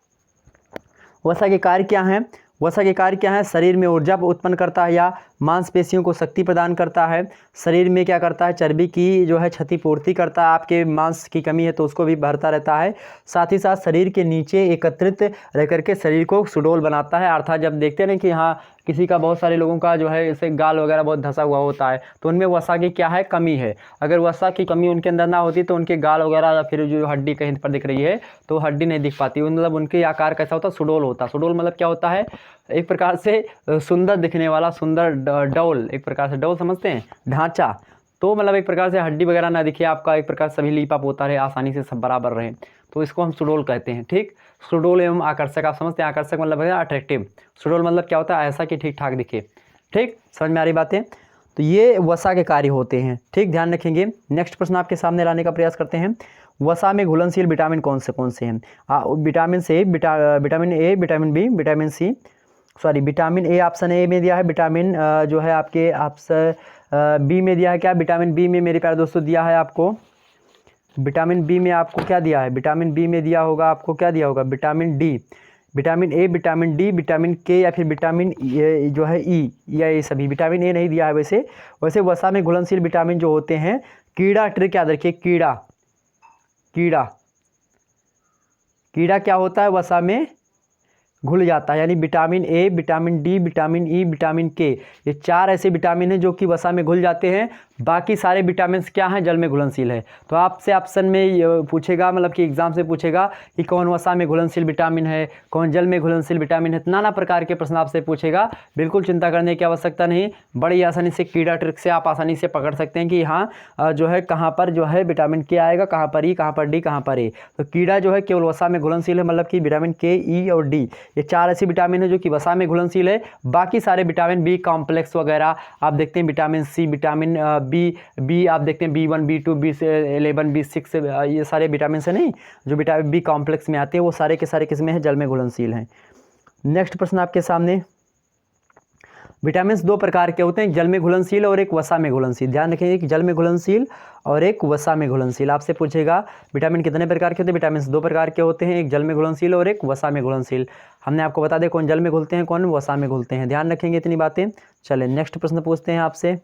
वसा के कार्य क्या हैं? वसा के कार्य क्या है? शरीर में ऊर्जा उत्पन्न करता है या मांसपेशियों को शक्ति प्रदान करता है। शरीर में क्या करता है? चर्बी की जो है क्षतिपूर्ति करता है, आपके मांस की कमी है तो उसको भी भरता रहता है। साथ ही साथ शरीर के नीचे एकत्रित रह करके शरीर को सुडौल बनाता है। अर्थात जब देखते हैं ना कि हाँ किसी का, बहुत सारे लोगों का जो है जैसे गाल वगैरह बहुत धंसा हुआ होता है तो उनमें वसा की क्या है? कमी है। अगर वसा की कमी उनके अंदर ना होती तो उनके गाल वगैरह या फिर जो हड्डी कहीं पर दिख रही है तो हड्डी नहीं दिख पाती, मतलब उनके आकार कैसा होता है? सुडौल होता। सुडौल मतलब क्या होता है? एक प्रकार से सुंदर दिखने वाला, सुंदर डौल, एक प्रकार से डौल समझते हैं, ढांचा। तो मतलब एक प्रकार से हड्डी वगैरह ना दिखे आपका, एक प्रकार सभी लीपा पोता रहे, आसानी से सब बराबर रहे, तो इसको हम सुडौल कहते हैं, ठीक। सुडौल एवं आकर्षक, आप समझते हैं, आकर्षक मतलब है अट्रैक्टिव, सुडौल मतलब क्या होता है? ऐसा कि ठीक ठाक दिखे, ठीक। समझ में आ रही बातें? तो ये वसा के कार्य होते हैं, ठीक। ध्यान रखेंगे। नेक्स्ट प्रश्न आपके सामने लाने का प्रयास करते हैं। वसा में घुलनशील विटामिन कौन से हैं? विटामिन से vitamin A, vitamin B, vitamin C, sorry vitamin A option A में दिया है, विटामिन जो है आपके ऑप्शन बी में दिया है क्या? विटामिन बी में मेरे प्यारे दोस्तों दिया है आपको, विटामिन बी में आपको क्या दिया है? विटामिन बी में दिया होगा आपको, क्या दिया होगा? Vitamin D, vitamin A, vitamin D, vitamin के या फिर विटामिन जो है ई, या ये सभी। विटामिन ए नहीं दिया है वैसे। वसा में घुलनशील विटामिन जो होते हैं, कीड़ा, ट्रिक याद रखिए, कीड़ा, कीड़ा, कीड़ा क्या होता है? वसा में घुल जाता है, यानी vitamin A, vitamin D, vitamin E, vitamin के, ये 4 ऐसे विटामिन हैं जो कि वसा में घुल जाते हैं। बाकी सारे विटामिन क्या हैं? जल में घुलनशील है। तो आपसे ऑप्शन में पूछेगा, मतलब कि एग्जाम से पूछेगा कि कौन वसा में घुलनशील विटामिन है, कौन जल में घुलनशील विटामिन है, नाना प्रकार के प्रश्न आपसे पूछेगा। बिल्कुल चिंता करने की आवश्यकता नहीं, बड़ी आसानी से कीड़ा ट्रिक से आप आसानी से पकड़ सकते हैं कि हाँ जो है कहाँ पर जो है विटामिन के आएगा, कहाँ पर ई, कहाँ पर डी, कहाँ पर ए। तो कीड़ा जो है केवल वसा में घुलनशील है, मतलब कि विटामिन के, ई और डी, ये 4 ऐसे विटामिन है जो कि वसा में घुलनशील है। बाकी सारे विटामिन बी कॉम्प्लेक्स वगैरह आप देखते हैं, विटामिन सी, विटामिन बी आप देखते हैं, B1, B2, B11, B6, ये सारे विटामिन से नहीं, जो विटामिन बी कॉम्प्लेक्स में आते हैं वो सारे के सारे किसमें हैं? जल में घुलनशील हैं। नेक्स्ट प्रश्न आपके सामने, विटामिन 2 प्रकार के होते हैं, जल में घुलनशील और एक वसा में घुलनशील। ध्यान रखेंगे कि जल में घुलनशील और एक वसा में घुलनशील। आपसे पूछेगा विटामिन कितने प्रकार के होते हैं? विटामिन 2 प्रकार के होते हैं, एक जल में घुलनशील और एक वसा में घुलनशील। हमने आपको बता दें कौन जल में घुलते हैं, कौन वसा में घुलते हैं। ध्यान रखेंगे इतनी बातें। चलें नेक्स्ट प्रश्न पूछते हैं आपसे।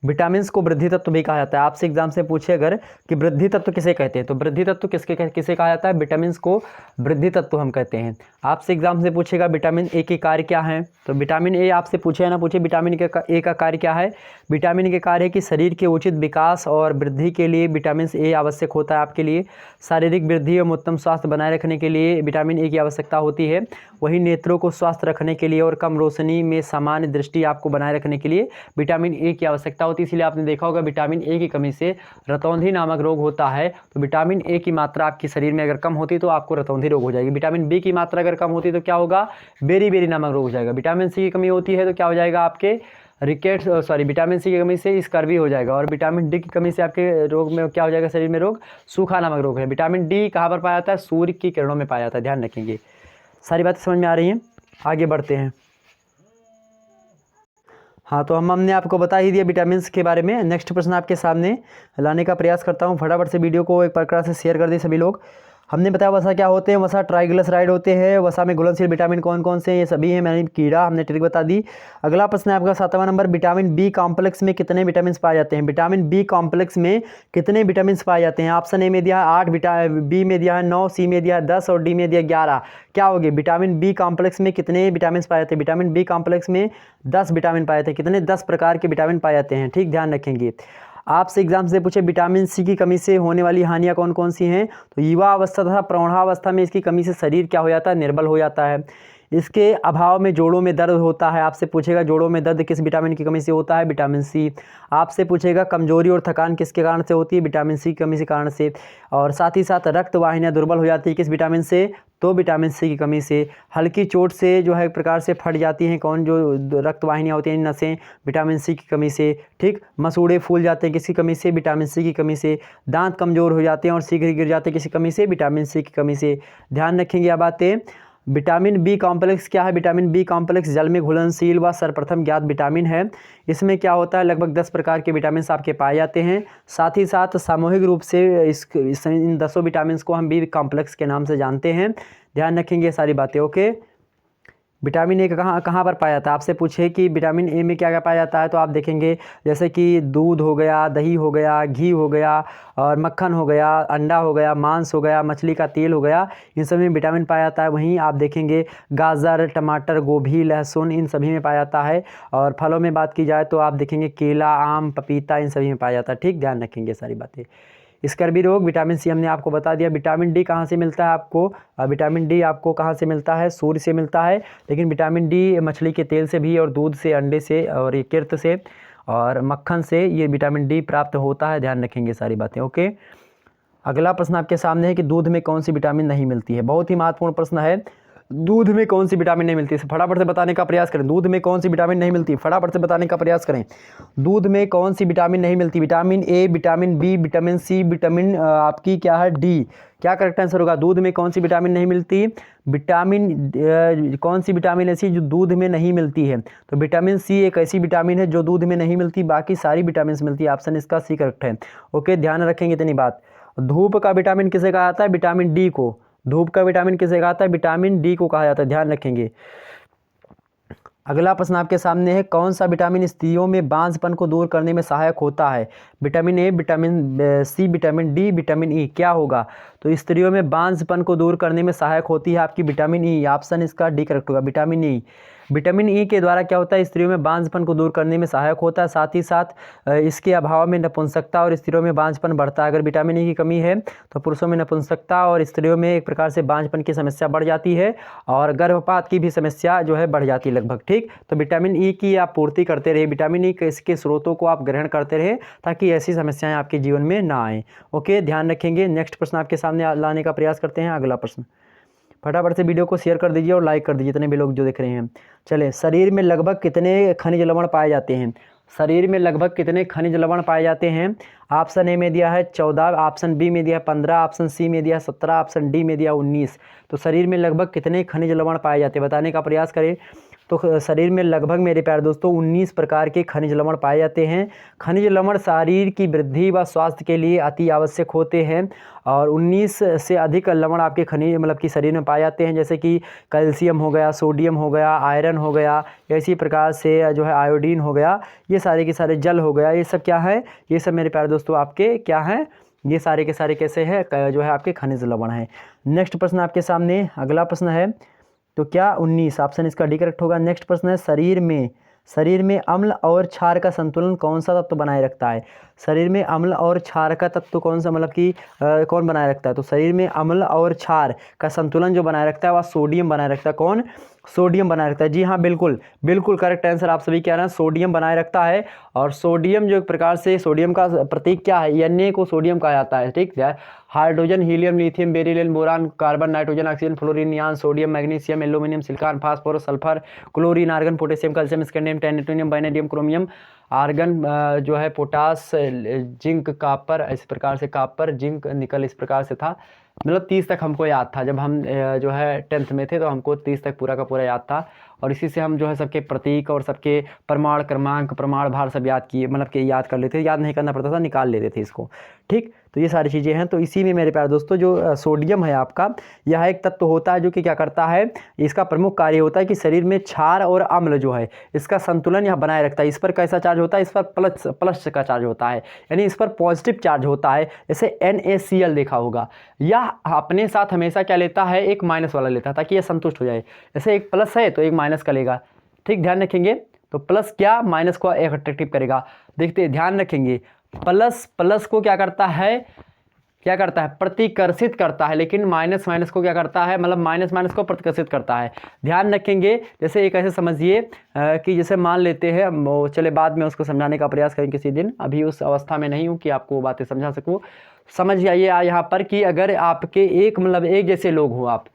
विटामिन को वृद्धि तत्व भी कहा जाता है। आपसे एग्जाम से पूछे अगर कि वृद्धि तत्व किसे कहते हैं, तो वृद्धि तत्व किसे कहा जाता है? विटामिन को वृद्धि तत्व हम कहते हैं। आपसे एग्जाम से पूछेगा विटामिन ए के कार्य क्या हैं, तो विटामिन ए आपसे पूछे या ना पूछे, विटामिन ए का कार्य क्या है? विटामिन के कार्य है कि शरीर के उचित विकास और वृद्धि के लिए विटामिन ए आवश्यक होता है आपके लिए। शारीरिक वृद्धि एवं उत्तम स्वास्थ्य बनाए रखने के लिए विटामिन ए की आवश्यकता होती है। वहीं नेत्रों को स्वस्थ रखने के लिए और कम रोशनी में सामान्य दृष्टि आपको बनाए रखने के लिए विटामिन ए की आवश्यकता होती है। इसलिए आपने देखा होगा विटामिन ए की कमी से रतौंधी नामक रोग होता है। तो विटामिन ए की मात्रा आपके शरीर में अगर कम होती तो आपको रतौंधी रोग हो जाएगी। विटामिन बी की मात्रा अगर कम होती तो क्या होगा? बेरी नामक रोग हो जाएगा। विटामिन सी की कमी होती है तो क्या हो जाएगा? आपके रिकेट्स, सॉरी विटामिन सी की कमी से स्कर्वी हो जाएगा। और विटामिन डी की कमी से आपके रोग में क्या हो जाएगा? शरीर में रोग, सूखा नामक रोग है। विटामिन डी कहाँ पर पाया जाता है? सूर्य की किरणों में पाया जाता है। ध्यान रखेंगे। सारी बातें समझ में आ रही हैं? आगे बढ़ते हैं। हाँ, तो हमने आपको बता ही दिया विटामिन के बारे में। नेक्स्ट प्रश्न आपके सामने लाने का प्रयास करता हूँ। फटाफट से वीडियो को एक प्रकार से शेयर कर दें सभी लोग। हमने बताया वसा क्या होते हैं, वसा ट्राइग्लिसराइड होते हैं। वसा में घुलनशील विटामिन कौन कौन से हैं? ये सभी हैं। मैंने कीड़ा, हमने ट्रिक बता दी। अगला प्रश्न है आपका 7वां नंबर, विटामिन बी कॉम्प्लेक्स में कितने विटामिन पाए जाते हैं? विटामिन बी कॉम्प्लेक्स में कितने विटामिन पाए जाते हैं? ऑप्शन ए में दिया है 8, बी में दिया है 9, सी में दिया है 10 और डी में दिया 11। क्या होगी? विटामिन बी कॉम्प्लेक्स में कितने विटामिन पाए जाते हैं? विटामिन बी कॉम्प्लेक्स में 10 विटामिन पाए जाते हैं। कितने? 10 प्रकार के विटामिन पाए जाते हैं। ठीक, ध्यान रखेंगे। आपसे एग्जाम से पूछे विटामिन सी की कमी से होने वाली हानियां कौन कौन सी हैं? तो युवा अवस्था तथा प्रौढ़ावस्था में इसकी कमी से शरीर क्या हो जाता है? निर्बल हो जाता है। इसके अभाव में जोड़ों में दर्द होता है। आपसे पूछेगा जोड़ों में दर्द किस विटामिन की कमी से होता है? Vitamin C. आपसे पूछेगा कमजोरी और थकान किसके कारण से होती है? विटामिन सी की कमी के कारण से। और साथ ही साथ रक्त वाहिनियाँ दुर्बल हो जाती है किस विटामिन से? तो विटामिन सी की कमी से। हल्की चोट से जो है एक प्रकार से फट जाती हैं कौन जो रक्त वाहिनियाँ होती हैं नसें? विटामिन सी की कमी से। ठीक, मसूड़े फूल जाते हैं किसकी कमी से? विटामिन सी की कमी से। दांत कमज़ोर हो जाते हैं और शीघ्र गिर जाते हैं किसी कमी से? विटामिन सी की कमी से। ध्यान रखेंगे अब बातें। विटामिन बी कॉम्प्लेक्स क्या है? विटामिन बी कॉम्प्लेक्स जल में घुलनशील व सर्वप्रथम ज्ञात विटामिन है। इसमें क्या होता है, लगभग 10 प्रकार के विटामिन आपके पाए जाते हैं। साथ ही साथ सामूहिक रूप से इन 10 विटामिन को हम बी कॉम्प्लेक्स के नाम से जानते हैं। ध्यान रखेंगे सारी बातें। ओके, विटामिन ए कहाँ कहाँ पर पाया जाता है? आपसे पूछे कि विटामिन ए में क्या क्या पाया जाता है, तो आप देखेंगे जैसे कि दूध हो गया, दही हो गया, घी हो गया, और मक्खन हो गया, अंडा हो गया, मांस हो गया, मछली का तेल हो गया, इन सभी में विटामिन पाया जाता है। वहीं आप देखेंगे गाजर, टमाटर, गोभी, लहसुन, इन सभी में पाया जाता है। और फलों में बात की जाए तो आप देखेंगे केला, आम, पपीता, इन सभी में पाया जाता है। ठीक, ध्यान रखेंगे सारी बातें। स्कर्वी रोग, विटामिन सी हमने आपको बता दिया। विटामिन डी कहाँ से मिलता है आपको? विटामिन डी आपको कहाँ से मिलता है? सूर्य से मिलता है, लेकिन विटामिन डी मछली के तेल से भी, और दूध से, अंडे से, और ये किर्त से और मक्खन से ये विटामिन डी प्राप्त होता है। ध्यान रखेंगे सारी बातें। ओके, अगला प्रश्न आपके सामने है कि दूध में कौन सी विटामिन नहीं मिलती है? बहुत ही महत्वपूर्ण प्रश्न है। दूध में कौन सी विटामिन नहीं मिलती है? फटाफट से बताने का प्रयास करें। दूध में कौन सी विटामिन नहीं मिलती? फटाफट से बताने का प्रयास करें। दूध में कौन सी विटामिन नहीं मिलती? Vitamin A, vitamin B, vitamin C, vitamin आपकी क्या है, डी। क्या करेक्ट आंसर होगा? दूध में कौन सी विटामिन नहीं मिलती? विटामिन कौन सी विटामिन ऐसी जो दूध में नहीं मिलती है? तो विटामिन सी एक ऐसी विटामिन है जो दूध में नहीं मिलती, बाकी सारी विटामिन मिलती है। ऑप्शन इसका सी करेक्ट है। ओके, ध्यान रखेंगे इतनी बात। धूप का विटामिन किसे कहा जाता है? विटामिन डी को। धूप का विटामिन किसे कहा जाता है? विटामिन डी को कहा जाता है। ध्यान रखेंगे। अगला प्रश्न आपके सामने है, कौन सा विटामिन स्त्रियों में बांझपन को दूर करने में सहायक होता है? Vitamin A, vitamin C, vitamin D, vitamin E. क्या होगा? तो स्त्रियों में बांझपन को दूर करने में सहायक होती है आपकी विटामिन ई। ऑप्शन इसका डी करेक्ट होगा, विटामिन ई। विटामिन ई के द्वारा क्या होता है? स्त्रियों में बांझपन को दूर करने में सहायक होता है। साथ ही साथ इसके अभाव में नपुंसकता और स्त्रियों में बांझपन बढ़ता है। अगर विटामिन ई की कमी है तो पुरुषों में नपुंसकता और स्त्रियों में एक प्रकार से बांझपन की समस्या बढ़ जाती है, और गर्भपात की भी समस्या जो है बढ़ जाती है लगभग। ठीक, तो विटामिन ई की आप पूर्ति करते रहे, विटामिन ई के इसके स्रोतों को आप ग्रहण करते रहे, ताकि ऐसी समस्याएं आपके जीवन में ना आए। ओके, ध्यान रखेंगे। नेक्स्ट प्रश्न आपके सामने लाने का प्रयास करते हैं। अगला प्रश्न, फटाफट से वीडियो को शेयर कर दीजिए और लाइक कर दीजिए जितने भी लोग जो देख रहे हैं। चले, शरीर में लगभग कितने खनिज लवण पाए जाते हैं? शरीर में लगभग कितने खनिज लवण पाए जाते हैं? ऑप्शन ए में दिया है 14, ऑप्शन बी में दिया है 15, ऑप्शन सी में दिया 17, ऑप्शन डी में दिया 19। तो शरीर में लगभग कितने खनिज लवण पाए जाते हैं, बताने का प्रयास करें। तो शरीर में लगभग मेरे प्यारे दोस्तों 19 प्रकार के खनिज लवण पाए जाते हैं। खनिज लवण शरीर की वृद्धि व स्वास्थ्य के लिए अति आवश्यक होते हैं, और 19 से अधिक लवण आपके खनिज मतलब कि शरीर में पाए जाते हैं, जैसे कि कैल्शियम हो गया, सोडियम हो गया, आयरन हो गया, इसी प्रकार से जो है आयोडीन हो गया, ये सारे के सारे, जल हो गया, ये सब क्या है? ये सब मेरे प्यारे दोस्तों आपके क्या हैं? ये सारे के सारे कैसे हैं जो है आपके खनिज लवण हैं। नेक्स्ट प्रश्न आपके सामने, अगला प्रश्न है, तो क्या 19, ऑप्शन इसका डी करेक्ट होगा। नेक्स्ट प्रश्न है, शरीर में अम्ल और क्षार का संतुलन कौन सा तत्व बनाए रखता है? शरीर में अम्ल और क्षार का तत्व कौन सा मतलब कि कौन बनाए रखता है? तो शरीर में अम्ल और क्षार का संतुलन जो बनाए रखता है वह सोडियम बनाए रखता है। कौन? सोडियम बनाए रखता है। जी हाँ, बिल्कुल बिल्कुल करेक्ट आंसर आप सभी कह रहे हैं, सोडियम बनाए रखता है। और सोडियम जो एक प्रकार से, सोडियम का प्रतीक क्या है? Na को सोडियम कहा जाता है। ठीक है, hydrogen, helium, lithium, beryllium, boron, carbon, nitrogen, oxygen, fluorine, neon, sodium, magnesium, aluminium, silicon, phosphorus, sulphur, chlorine, argon, potassium, calcium, scandium, titanium, vanadium, chromium, argon जो है पोटास, जिंक, कापर, इस प्रकार से कापर, जिंक, निकल, इस प्रकार से था। मतलब 30 तक हमको याद था, जब हम जो है 10th में थे तो हमको 30 तक पूरा का पूरा याद था, और इसी से हम जो है सबके प्रतीक और सबके प्रमाण क्रमांक, प्रमाण भार सब याद किए, मतलब कि याद कर लेते थे, याद नहीं करना पड़ता था, निकाल लेते थे इसको। ठीक, तो ये सारी चीज़ें हैं। तो इसी में मेरे प्यारे दोस्तों जो सोडियम है आपका, यह एक तत्व होता है जो कि क्या करता है, इसका प्रमुख कार्य होता है कि शरीर में क्षार और अम्ल जो है इसका संतुलन यह बनाए रखता है। इस पर कैसा चार्ज होता है? इस पर प्लस का चार्ज होता है, यानी इस पर पॉजिटिव चार्ज होता है। जैसे NaCl देखा होगा, यह अपने साथ हमेशा क्या लेता है? एक माइनस वाला लेता है, ताकि यह संतुष्ट हो जाए। जैसे एक प्लस है तो एक माइनस का लेगा। ठीक, ध्यान रखेंगे। तो प्लस क्या, माइनस को एक अट्रैक्टिव करेगा। देखते ध्यान रखेंगे, प्लस को क्या करता है? क्या करता है, प्रतिकर्षित करता है, लेकिन माइनस माइनस को क्या करता है, मतलब माइनस माइनस को प्रतिकर्षित करता है। ध्यान रखेंगे। जैसे एक ऐसे समझिए कि जैसे मान लेते हैं, चले बाद में उसको समझाने का प्रयास करें किसी दिन, अभी उस अवस्था में नहीं हूँ कि आपको वो बातें समझा सकूँ। समझ जाइए यहाँ पर कि अगर आपके एक मतलब एक जैसे लोग हो, आप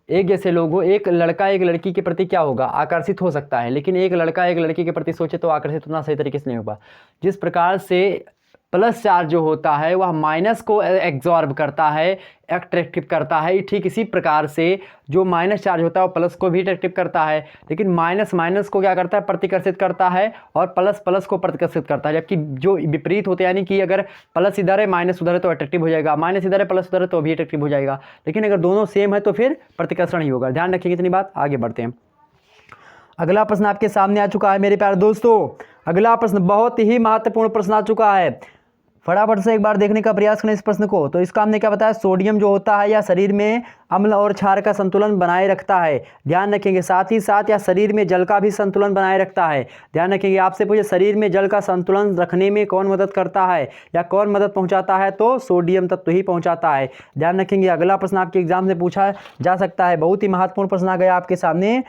एक जैसे लोग हो, एक लड़का एक लड़की के प्रति क्या होगा, आकर्षित हो सकता है, लेकिन एक लड़का एक लड़की के प्रति सोचे तो आकर्षित उतना सही तरीके से नहीं होगा। जिस प्रकार से प्लस चार्ज जो होता है वह माइनस को एब्जॉर्ब करता है, अट्रैक्टिव करता है, ठीक इसी प्रकार से जो माइनस चार्ज होता है वो प्लस को भी अट्रैक्टिव करता है, लेकिन माइनस माइनस को क्या करता है, प्रतिकर्षित करता है, और प्लस प्लस को प्रतिकर्षित करता है। जबकि जो विपरीत होते हैं, यानी कि अगर प्लस इधर है माइनस उधर है तो अट्रैक्टिव हो जाएगा, माइनस इधर है प्लस उधर है तो भी अट्रैक्टिव हो जाएगा, लेकिन अगर दोनों सेम है तो फिर प्रतिकर्षण ही होगा। ध्यान रखिएगा इतनी बात। आगे बढ़ते हैं। अगला प्रश्न आपके सामने आ चुका है मेरे प्यारे दोस्तों। अगला प्रश्न बहुत ही महत्वपूर्ण प्रश्न आ चुका है, फटाफट से एक बार देखने का प्रयास करें इस प्रश्न को। तो इसका हमने क्या बताया, सोडियम जो होता है या शरीर में अम्ल और क्षार का संतुलन बनाए रखता है। ध्यान रखेंगे। साथ ही साथ या शरीर में जल का भी संतुलन बनाए रखता है। ध्यान रखेंगे। आपसे पूछे शरीर में जल का संतुलन रखने में कौन मदद करता है या कौन मदद पहुंचाता है, तो सोडियम तत्व ही पहुंचाता है। ध्यान रखेंगे। अगला प्रश्न आपके एग्जाम से पूछा जा सकता है, बहुत ही महत्वपूर्ण प्रश्न आ गया आपके सामने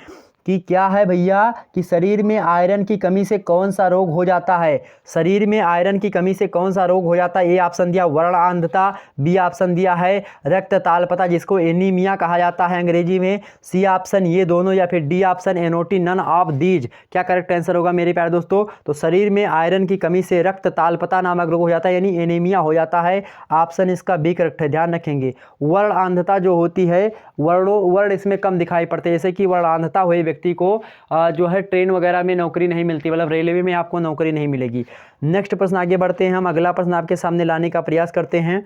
कि क्या है भैया कि शरीर में आयरन की कमी से कौन सा रोग हो जाता है। शरीर में आयरन की कमी से कौन सा रोग हो जाता है। ए ऑप्शन दिया वर्ण अंधता, बी ऑप्शन दिया है रक्त ताल्पता जिसको एनीमिया कहा जाता है अंग्रेजी में, सी ऑप्शन ये दोनों, या फिर D option NOT none of these. क्या करेक्ट आंसर होगा मेरे प्यारे दोस्तों। तो शरीर में आयरन की कमी से रक्त ताल्पता नामक रोग हो जाता है, यानी एनीमिया हो जाता है। ऑप्शन इसका बी करेक्ट है। ध्यान रखेंगे। वर्ण अंधता जो होती है, वर्ण इसमें कम दिखाई पड़ते हैं, जैसे कि वर्ण अंधता हुए व्यक्ति को जो है ट्रेन वगैरह में नौकरी नहीं मिलती, मतलब रेलवे में आपको नौकरी नहीं मिलेगी। नेक्स्ट प्रश्न आगे बढ़ते हैं हम। अगला प्रश्न आपके सामने लाने का प्रयास करते हैं।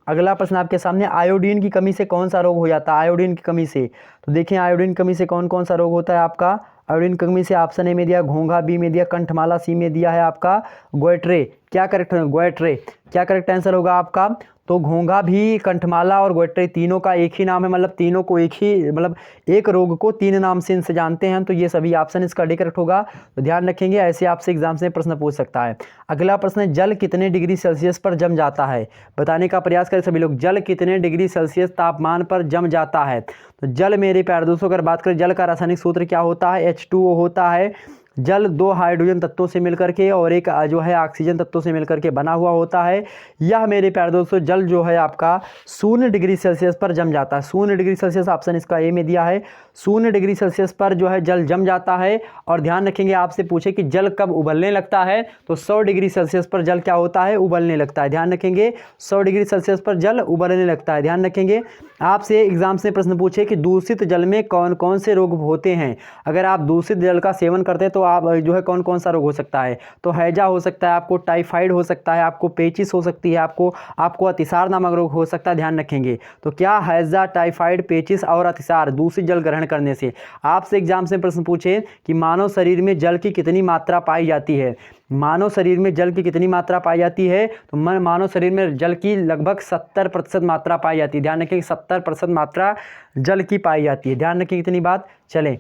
अगला प्रश्न आपके सामने, आयोडीन की कमी से कौन सा रोग हो जाता है। आयोडीन की कमी से, तो देखिए आयोडीन की कमी से कौन कौन सा रोग होता है आपका। आयोडीन की कमी से ऑप्शन ए में दिया घोंघा, बी में दिया कंठमाला, सी में दिया है आपका गोइट्रे। क्या करेक्ट है, गोइट्रे। क्या करेक्ट आंसर होगा आपका। तो घोंघा भी, कंठमाला और गोइट्रे तीनों का एक ही नाम है, मतलब तीनों को एक ही, मतलब एक रोग को तीन नाम से इनसे जानते हैं, तो ये सभी ऑप्शन इसका डी करेक्ट होगा। तो ध्यान रखेंगे, ऐसे आपसे एग्जाम से प्रश्न पूछ सकता है। अगला प्रश्न है, जल कितने डिग्री सेल्सियस पर जम जाता है। बताने का प्रयास करें सभी लोग, जल कितने डिग्री सेल्सियस तापमान पर जम जाता है। तो जल मेरे प्यारे दोस्तों अगर बात करें, जल का रासायनिक सूत्र क्या होता है, H2O होता है। जल दो हाइड्रोजन तत्वों से मिलकर के और एक जो है ऑक्सीजन तत्वों से मिलकर के बना हुआ होता है। यह मेरे प्यारे दोस्तों जल जो है आपका 0 डिग्री सेल्सियस पर जम जाता है। 0 डिग्री सेल्सियस ऑप्शन इसका ए में दिया है। 0 डिग्री सेल्सियस पर जो है जल जम जाता है। और ध्यान रखेंगे, आपसे पूछे कि जल कब उबलने लगता है, तो 100 डिग्री सेल्सियस पर जल क्या होता है, उबलने लगता है। ध्यान रखेंगे, 100 डिग्री सेल्सियस पर जल उबलने लगता है। ध्यान रखेंगे। आपसे एग्जाम से प्रश्न पूछे कि दूषित जल में कौन कौन से रोग होते हैं। अगर आप दूषित जल का सेवन करते हैं तो आप जो है कौन कौन सा रोग हो सकता है, तो हैजा हो सकता है, आपको टाइफाइड हो सकता है, आपको पेचिस हो सकती है, आपको अतिसार नामक रोग हो सकता है। ध्यान रखेंगे। तो क्या हैजा, टाइफाइड, पेचिस और अतिसार दूषित जल ग्रहण करने से। आपसे एग्जाम से प्रश्न पूछे कि मानव शरीर में जल की कितनी मात्रा पाई जाती है। मानव शरीर में जल की कितनी मात्रा पाई जाती है, तो मानव शरीर में जल की लगभग 70% मात्रा पाई जाती है। ध्यान रखें, 70% मात्रा जल की पाई जाती है। ध्यान रखें इतनी बात। चलें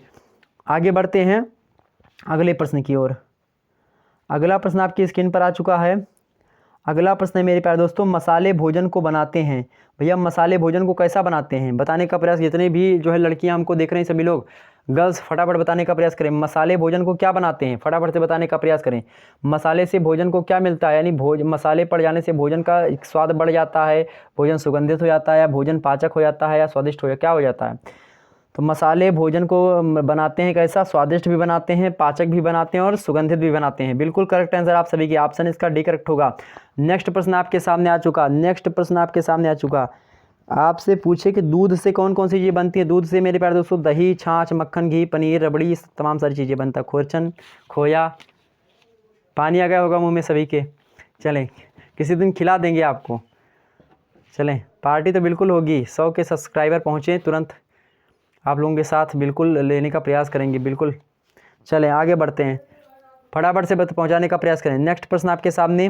आगे बढ़ते हैं अगले प्रश्न की ओर। अगला प्रश्न आपकी स्क्रीन पर आ चुका है। अगला प्रश्न है मेरे प्यारे दोस्तों, मसाले भोजन को बनाते हैं। भैया मसाले भोजन को कैसा बनाते हैं, बताने का प्रयास, जितने भी जो है लड़कियां हमको देख रहे हैं सभी लोग, गर्ल्स फटाफट बताने का प्रयास करें। मसाले भोजन को क्या बनाते हैं, फटाफट से बताने का प्रयास करें। मसाले से भोजन को क्या मिलता है, यानी मसाले पड़ जाने से भोजन का स्वाद बढ़ जाता है, भोजन सुगंधित हो जाता है, या भोजन पाचक हो जाता है, या स्वादिष्ट हो, क्या हो जाता है। तो मसाले भोजन को बनाते हैं कैसा, स्वादिष्ट भी बनाते हैं, पाचक भी बनाते हैं और सुगंधित भी बनाते हैं। बिल्कुल करेक्ट आंसर आप सभी की, ऑप्शन इसका डी करेक्ट होगा। नेक्स्ट प्रश्न आपके सामने आ चुका। आपसे पूछे कि दूध से कौन कौन सी चीज़ें बनती हैं। दूध से मेरे प्यारे दोस्तों दही, छाछ, मक्खन, घी, पनीर, रबड़ी, तमाम सारी चीज़ें बनता है। खोरचन, खोया, पानी आ गया होगा मुँह में सभी के। चलें किसी दिन खिला देंगे आपको। चलें पार्टी तो बिल्कुल होगी, 100 के सब्सक्राइबर पहुँचे तुरंत आप लोगों के साथ बिल्कुल लेने का प्रयास करेंगे, बिल्कुल। चलें आगे बढ़ते हैं, फटाफट से पहुंचाने का प्रयास करें। नेक्स्ट प्रश्न आपके सामने,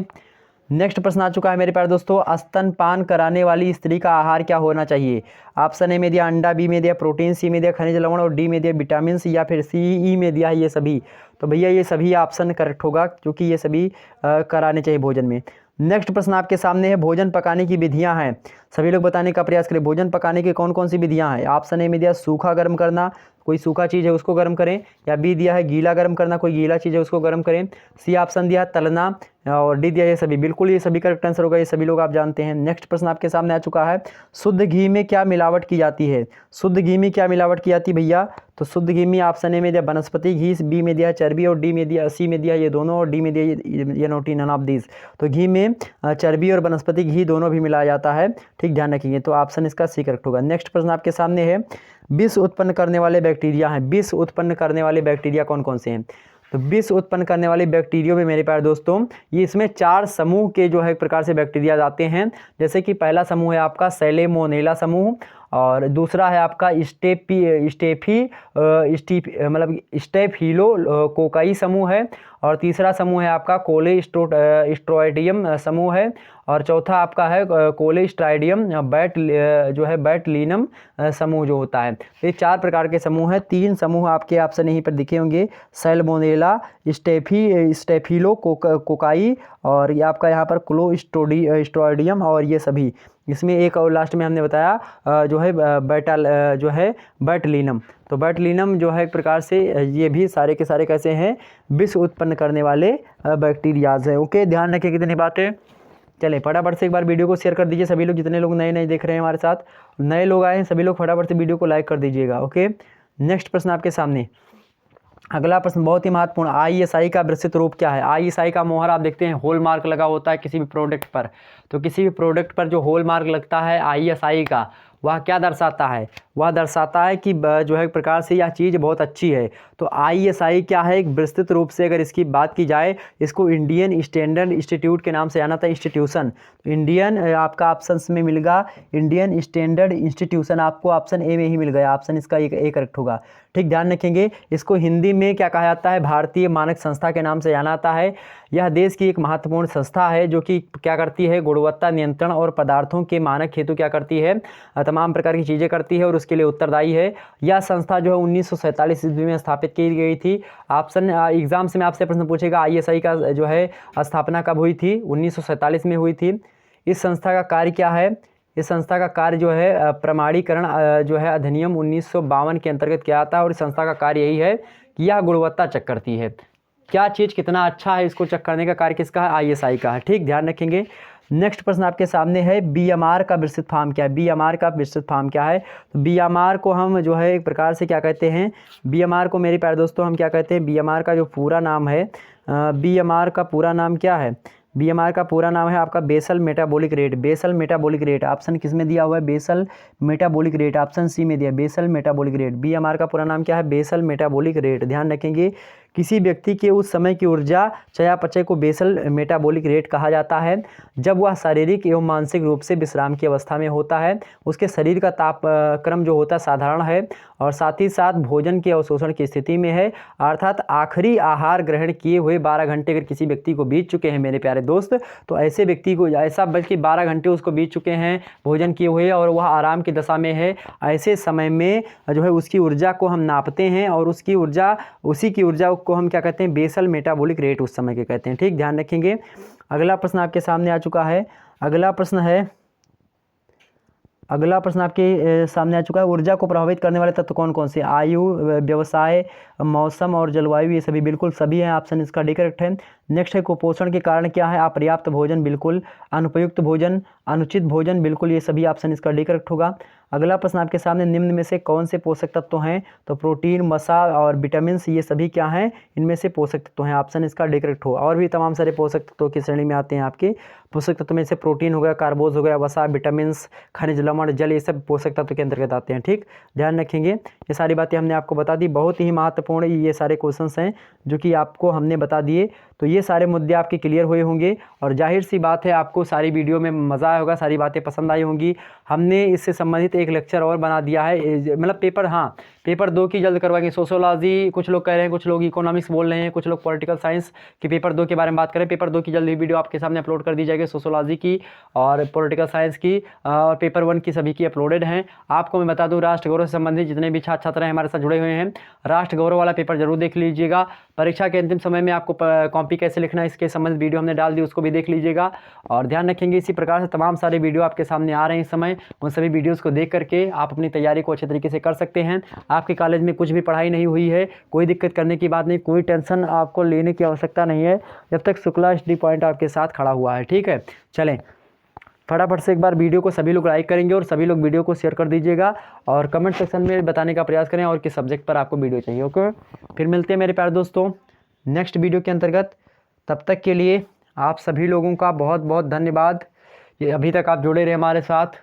नेक्स्ट प्रश्न आ चुका है मेरे प्यारे दोस्तों, स्तनपान कराने वाली स्त्री का आहार क्या होना चाहिए। ऑप्शन ए में दिया अंडा, बी में दिया प्रोटीन, सी में दिया खनिज लवण और डी में दिया विटामिन, या फिर सी ई में दिया है ये सभी। तो भैया ये सभी ऑप्शन करेक्ट होगा, क्योंकि ये सभी कराने चाहिए भोजन में। नेक्स्ट प्रश्न आपके सामने है, भोजन पकाने की विधियां हैं, सभी लोग बताने का प्रयास करें। भोजन पकाने की कौन कौन सी विधियां हैं? ऑप्शन ए में दिया सूखा गर्म करना, कोई सूखा चीज़ है उसको गर्म करें, या बी दिया है गीला गर्म करना, कोई गीला चीज़ है उसको गर्म करें, सी ऑप्शन दिया है तलना, और डी दिया ये सभी। बिल्कुल ये सभी करेक्ट आंसर होगा, ये सभी लोग आप जानते हैं। नेक्स्ट प्रश्न आपके सामने आ चुका है, शुद्ध घी में क्या मिलावट की जाती है? शुद्ध घी में क्या मिलावट की जाती है भैया? तो शुद्ध घी में ऑप्शन ए में दिया वनस्पति घी, बी में दिया चर्बी, और डी में दिया, सी में दिया ये दोनों, और डी में दिया ये नोटी नन ऑफ दीज। तो घी में चर्बी और वनस्पति घी दोनों भी मिलाया जाता है, ठीक, ध्यान रखिए। तो ऑप्शन इसका सी करेक्ट होगा। नेक्स्ट प्रश्न आपके सामने है, विष उत्पन्न करने वाले बैक्टीरिया हैं। विष उत्पन्न करने वाले बैक्टीरिया कौन कौन से हैं? तो विष उत्पन्न करने वाले बैक्टीरिया में मेरे प्यारे दोस्तों, ये इसमें 4 समूह के जो है एक प्रकार से बैक्टीरिया आते हैं। जैसे कि पहला समूह है आपका सैलेमोनेला समूह, और दूसरा है आपका स्टेफिलो कोकाई समूह है, और तीसरा समूह है आपका कोलेस्ट्रोइडियम समूह है, और चौथा आपका है कोलेस्ट्राइडियम बैटलिनम समूह जो होता है। तो ये 4 प्रकार के समूह हैं। 3 समूह आपके ऑप्शन यहीं पर दिखे होंगे, सैल्मोनेला, स्टेफिलो कोकाई, और ये आपका यहाँ पर कोलेस्ट्रोइडियम, और ये सभी। इसमें एक और लास्ट में हमने बताया जो है बैटलिनम। तो बैटलिनम जो है एक प्रकार से ये भी सारे के सारे कैसे हैं, विष उत्पन्न करने वाले बैक्टीरियाज हैं। ओके, ध्यान रखिए कितनी बातें। चलें फटाफट से एक बार वीडियो को शेयर कर दीजिए सभी लोग, जितने लोग नए देख रहे हैं हमारे साथ, नए लोग आए हैं सभी लोग फटाफट से वीडियो को लाइक कर दीजिएगा। ओके, नेक्स्ट प्रश्न आपके सामने, अगला प्रश्न बहुत ही महत्वपूर्ण, ISI का विस्तृत रूप क्या है? ISI का मोहर आप देखते हैं हॉल मार्क लगा होता है किसी भी प्रोडक्ट पर, तो किसी भी प्रोडक्ट पर जो हॉल मार्क लगता है ISI का, वह क्या दर्शाता है? वह दर्शाता है कि जो है एक प्रकार से यह चीज़ बहुत अच्छी है। तो ISI क्या है? एक विस्तृत रूप से अगर इसकी बात की जाए, इसको इंडियन स्टैंडर्ड इंस्टीट्यूट के नाम से जाना था, इंस्टीट्यूशन। इंडियन आपका ऑप्शंस में मिलेगा इंडियन स्टैंडर्ड इंस्टीट्यूशन, आपको ऑप्शन ए में ही मिल गया, ऑप्शन इसका ए करेक्ट होगा, ठीक, ध्यान रखेंगे। इसको हिंदी में क्या कहा जाता है? भारतीय मानक संस्था के नाम से जाना जाता है। यह देश की एक महत्वपूर्ण संस्था है जो कि क्या करती है? गुणवत्ता नियंत्रण और पदार्थों के मानक हेतु क्या करती है? तमाम प्रकार की चीज़ें करती है और उसके लिए उत्तरदायी है। यह संस्था जो है 1947 ईस्वी में स्थापित की गई थी। ऑप्शन एग्जाम्स में आपसे प्रश्न पूछेगा ISI का जो है स्थापना कब हुई थी? 1947 में हुई थी। इस संस्था का कार्य क्या है? इस संस्था का कार्य जो है प्रमाणीकरण जो है अधिनियम 1952 के अंतर्गत किया जाता है, और इस संस्था का कार्य यही है कि यह गुणवत्ता चेक करती है, क्या चीज़ कितना अच्छा है इसको चेक करने का कार्य किसका है? ISI का है, ठीक, ध्यान रखेंगे। नेक्स्ट प्रश्न आपके सामने है, BMR का विस्तृत फॉर्म क्या है? BMR का विस्तृत फॉर्म क्या है? तो BMR को हम जो है एक प्रकार से क्या कहते हैं? BMR को मेरे प्यारे दोस्तों हम क्या कहते हैं? BMR का जो पूरा नाम है, BMR का पूरा नाम क्या है? BMR का पूरा नाम है आपका basal metabolic rate. Basal metabolic rate option किस में दिया हुआ है? Basal metabolic rate, option C में दिया बेसल मेटाबॉलिक रेट। BMR का पूरा नाम क्या है? Basal metabolic rate. ध्यान रखेंगे, किसी व्यक्ति के उस समय की ऊर्जा चयापचय को बेसल मेटाबॉलिक रेट कहा जाता है जब वह शारीरिक एवं मानसिक रूप से विश्राम की अवस्था में होता है। उसके शरीर का तापक्रम जो होता है साधारण है, और साथ ही साथ भोजन के अवशोषण की स्थिति में है, अर्थात आखिरी आहार ग्रहण किए हुए 12 घंटे अगर किसी व्यक्ति को बीत चुके हैं मेरे प्यारे दोस्त, तो ऐसे व्यक्ति को ऐसा बल्कि 12 घंटे उसको बीत चुके हैं भोजन किए हुए और वह आराम की दशा में है, ऐसे समय में जो है उसकी ऊर्जा को हम नापते हैं, और उसी की ऊर्जा को हम क्या कहते हैं? बेसल मेटाबॉलिक रेट उस समय के कहते हैं, ठीक, ध्यान रखेंगे। अगला प्रश्न आपके सामने आ चुका है। अगला प्रश्न आपके सामने आ चुका है, ऊर्जा को प्रभावित करने वाले तत्व कौन कौन से? आयु, व्यवसाय, मौसम और जलवायु, ये सभी बिल्कुल सभी हैं, ऑप्शन इसका डी करेक्ट है। नेक्स्ट है, कुपोषण के कारण क्या है? अपर्याप्त भोजन, बिल्कुल। अनुपयुक्त भोजन, अनुचित भोजन, बिल्कुल, ये सभी ऑप्शन इसका डी करेक्ट होगा। अगला प्रश्न आपके सामने, निम्न में से कौन से पोषक तत्व हैं? तो प्रोटीन, वसा और विटामिन, ये सभी क्या हैं? इनमें से पोषक तत्व हैं, ऑप्शन इसका डी करेक्ट होगा। और भी तमाम सारे पोषक तत्वों की श्रेणी में आते हैं आपके। पोषक तत्व में से प्रोटीन हो गया, कार्बोज हो गया, वसा, विटामिन, खनिज लवण, जल, ये सब पोषक तत्व के अंतर्गत आते हैं, ठीक, ध्यान रखेंगे। ये सारी बातें हमने आपको बता दी, बहुत ही महत्वपूर्ण ये सारे क्वेश्चंस हैं जो कि आपको हमने बता दिए। तो ये सारे मुद्दे आपके क्लियर हुए होंगे, और जाहिर सी बात है आपको सारी वीडियो में मज़ा आया होगा, सारी बातें पसंद आई होंगी। हमने इससे संबंधित एक लेक्चर और बना दिया है, मतलब पेपर 2 की जल्द करवाएंगे। सोशोलॉजी कुछ लोग कह रहे हैं, कुछ लोग इकोनॉमिक्स बोल रहे हैं, कुछ लोग पॉलिटिकल साइंस की पेपर 2 के बारे में बात करें। पेपर 2 की जल्द ही वीडियो आपके सामने अपलोड कर दी जाएगी, सोशोलॉजी की और पॉलिटिकल साइंस की, और पेपर 1 की सभी की अपलोडेड हैं। आपको मैं बता दूं, राष्ट्र गौरव से संबंधित जितने भी छात्र छात्रा हमारे साथ जुड़े हुए हैं, राष्ट्र गौरव वाला पेपर जरूर देख लीजिएगा। परीक्षा के अंतिम समय में आपको कॉपी कैसे कैसे लिखना है इसके संबंधित वीडियो हमने डाल दी, उसको भी देख लीजिएगा। और ध्यान रखेंगे इसी प्रकार से तमाम सारे वीडियो आपके सामने आ रहे हैं इस समय, उन सभी वीडियोज़ को देख करके आप अपनी तैयारी को अच्छे तरीके से कर सकते हैं। आपके कॉलेज में कुछ भी पढ़ाई नहीं हुई है, कोई दिक्कत करने की बात नहीं, कोई टेंशन आपको लेने की आवश्यकता नहीं है जब तक शुक्ला स्टडी पॉइंट आपके साथ खड़ा हुआ है। ठीक है, चलें फटाफट से एक बार वीडियो को सभी लोग लाइक करेंगे और सभी लोग वीडियो को शेयर कर दीजिएगा और कमेंट सेक्शन में बताने का प्रयास करें और किस सब्जेक्ट पर आपको वीडियो चाहिए। ओके, फिर मिलते हैं मेरे प्यारे दोस्तों नेक्स्ट वीडियो के अंतर्गत। तब तक के लिए आप सभी लोगों का बहुत बहुत धन्यवाद, ये अभी तक आप जुड़े रहे हमारे साथ।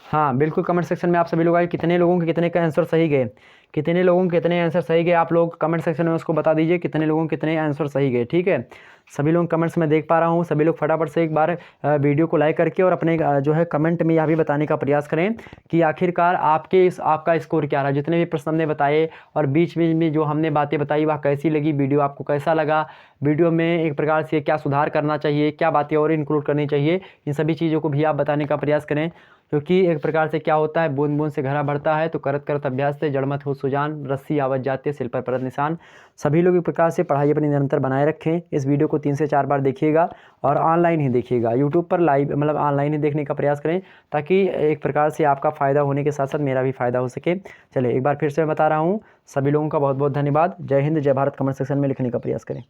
हाँ बिल्कुल, कमेंट सेक्शन में आप सभी लोग आए, कितने लोगों के कितने का आंसर सही गए, कितने लोगों के कितने आंसर सही गए, आप लोग कमेंट सेक्शन में उसको बता दीजिए कितने लोगों के कितने आंसर सही गए। ठीक है, सभी लोग कमेंट्स में देख पा रहा हूँ, सभी लोग फटाफट से एक बार वीडियो को लाइक करके और अपने जो है कमेंट में यह भी बताने का प्रयास करें कि आखिरकार आपका स्कोर क्या रहा, जितने भी प्रश्न हमने बताए और बीच बीच में जो हमने बातें बताई वह कैसी लगी, वीडियो आपको कैसा लगा, वीडियो में एक प्रकार से क्या सुधार करना चाहिए, क्या बातें और इंक्लूड करनी चाहिए, इन सभी चीज़ों को भी आप बताने का प्रयास करें। क्योंकि एक प्रकार से क्या होता है, बूंद बूंद से घड़ा भरता है, तो करत करत अभ्यास से जड़मत हो सुजान, रस्सी आवत जाते सिल पर परत निशान। सभी लोग एक प्रकार से पढ़ाई अपनी निरंतर बनाए रखें। इस वीडियो को 3 से 4 बार देखिएगा और ऑनलाइन ही देखिएगा, यूट्यूब पर लाइव मतलब ऑनलाइन ही देखने का प्रयास करें ताकि एक प्रकार से आपका फ़ायदा होने के साथ साथ मेरा भी फ़ायदा हो सके। चलिए एक बार फिर से मैं बता रहा हूँ, सभी लोगों का बहुत बहुत धन्यवाद। जय हिंद, जय भारत। कमेंट सेक्शन में लिखने का प्रयास करें।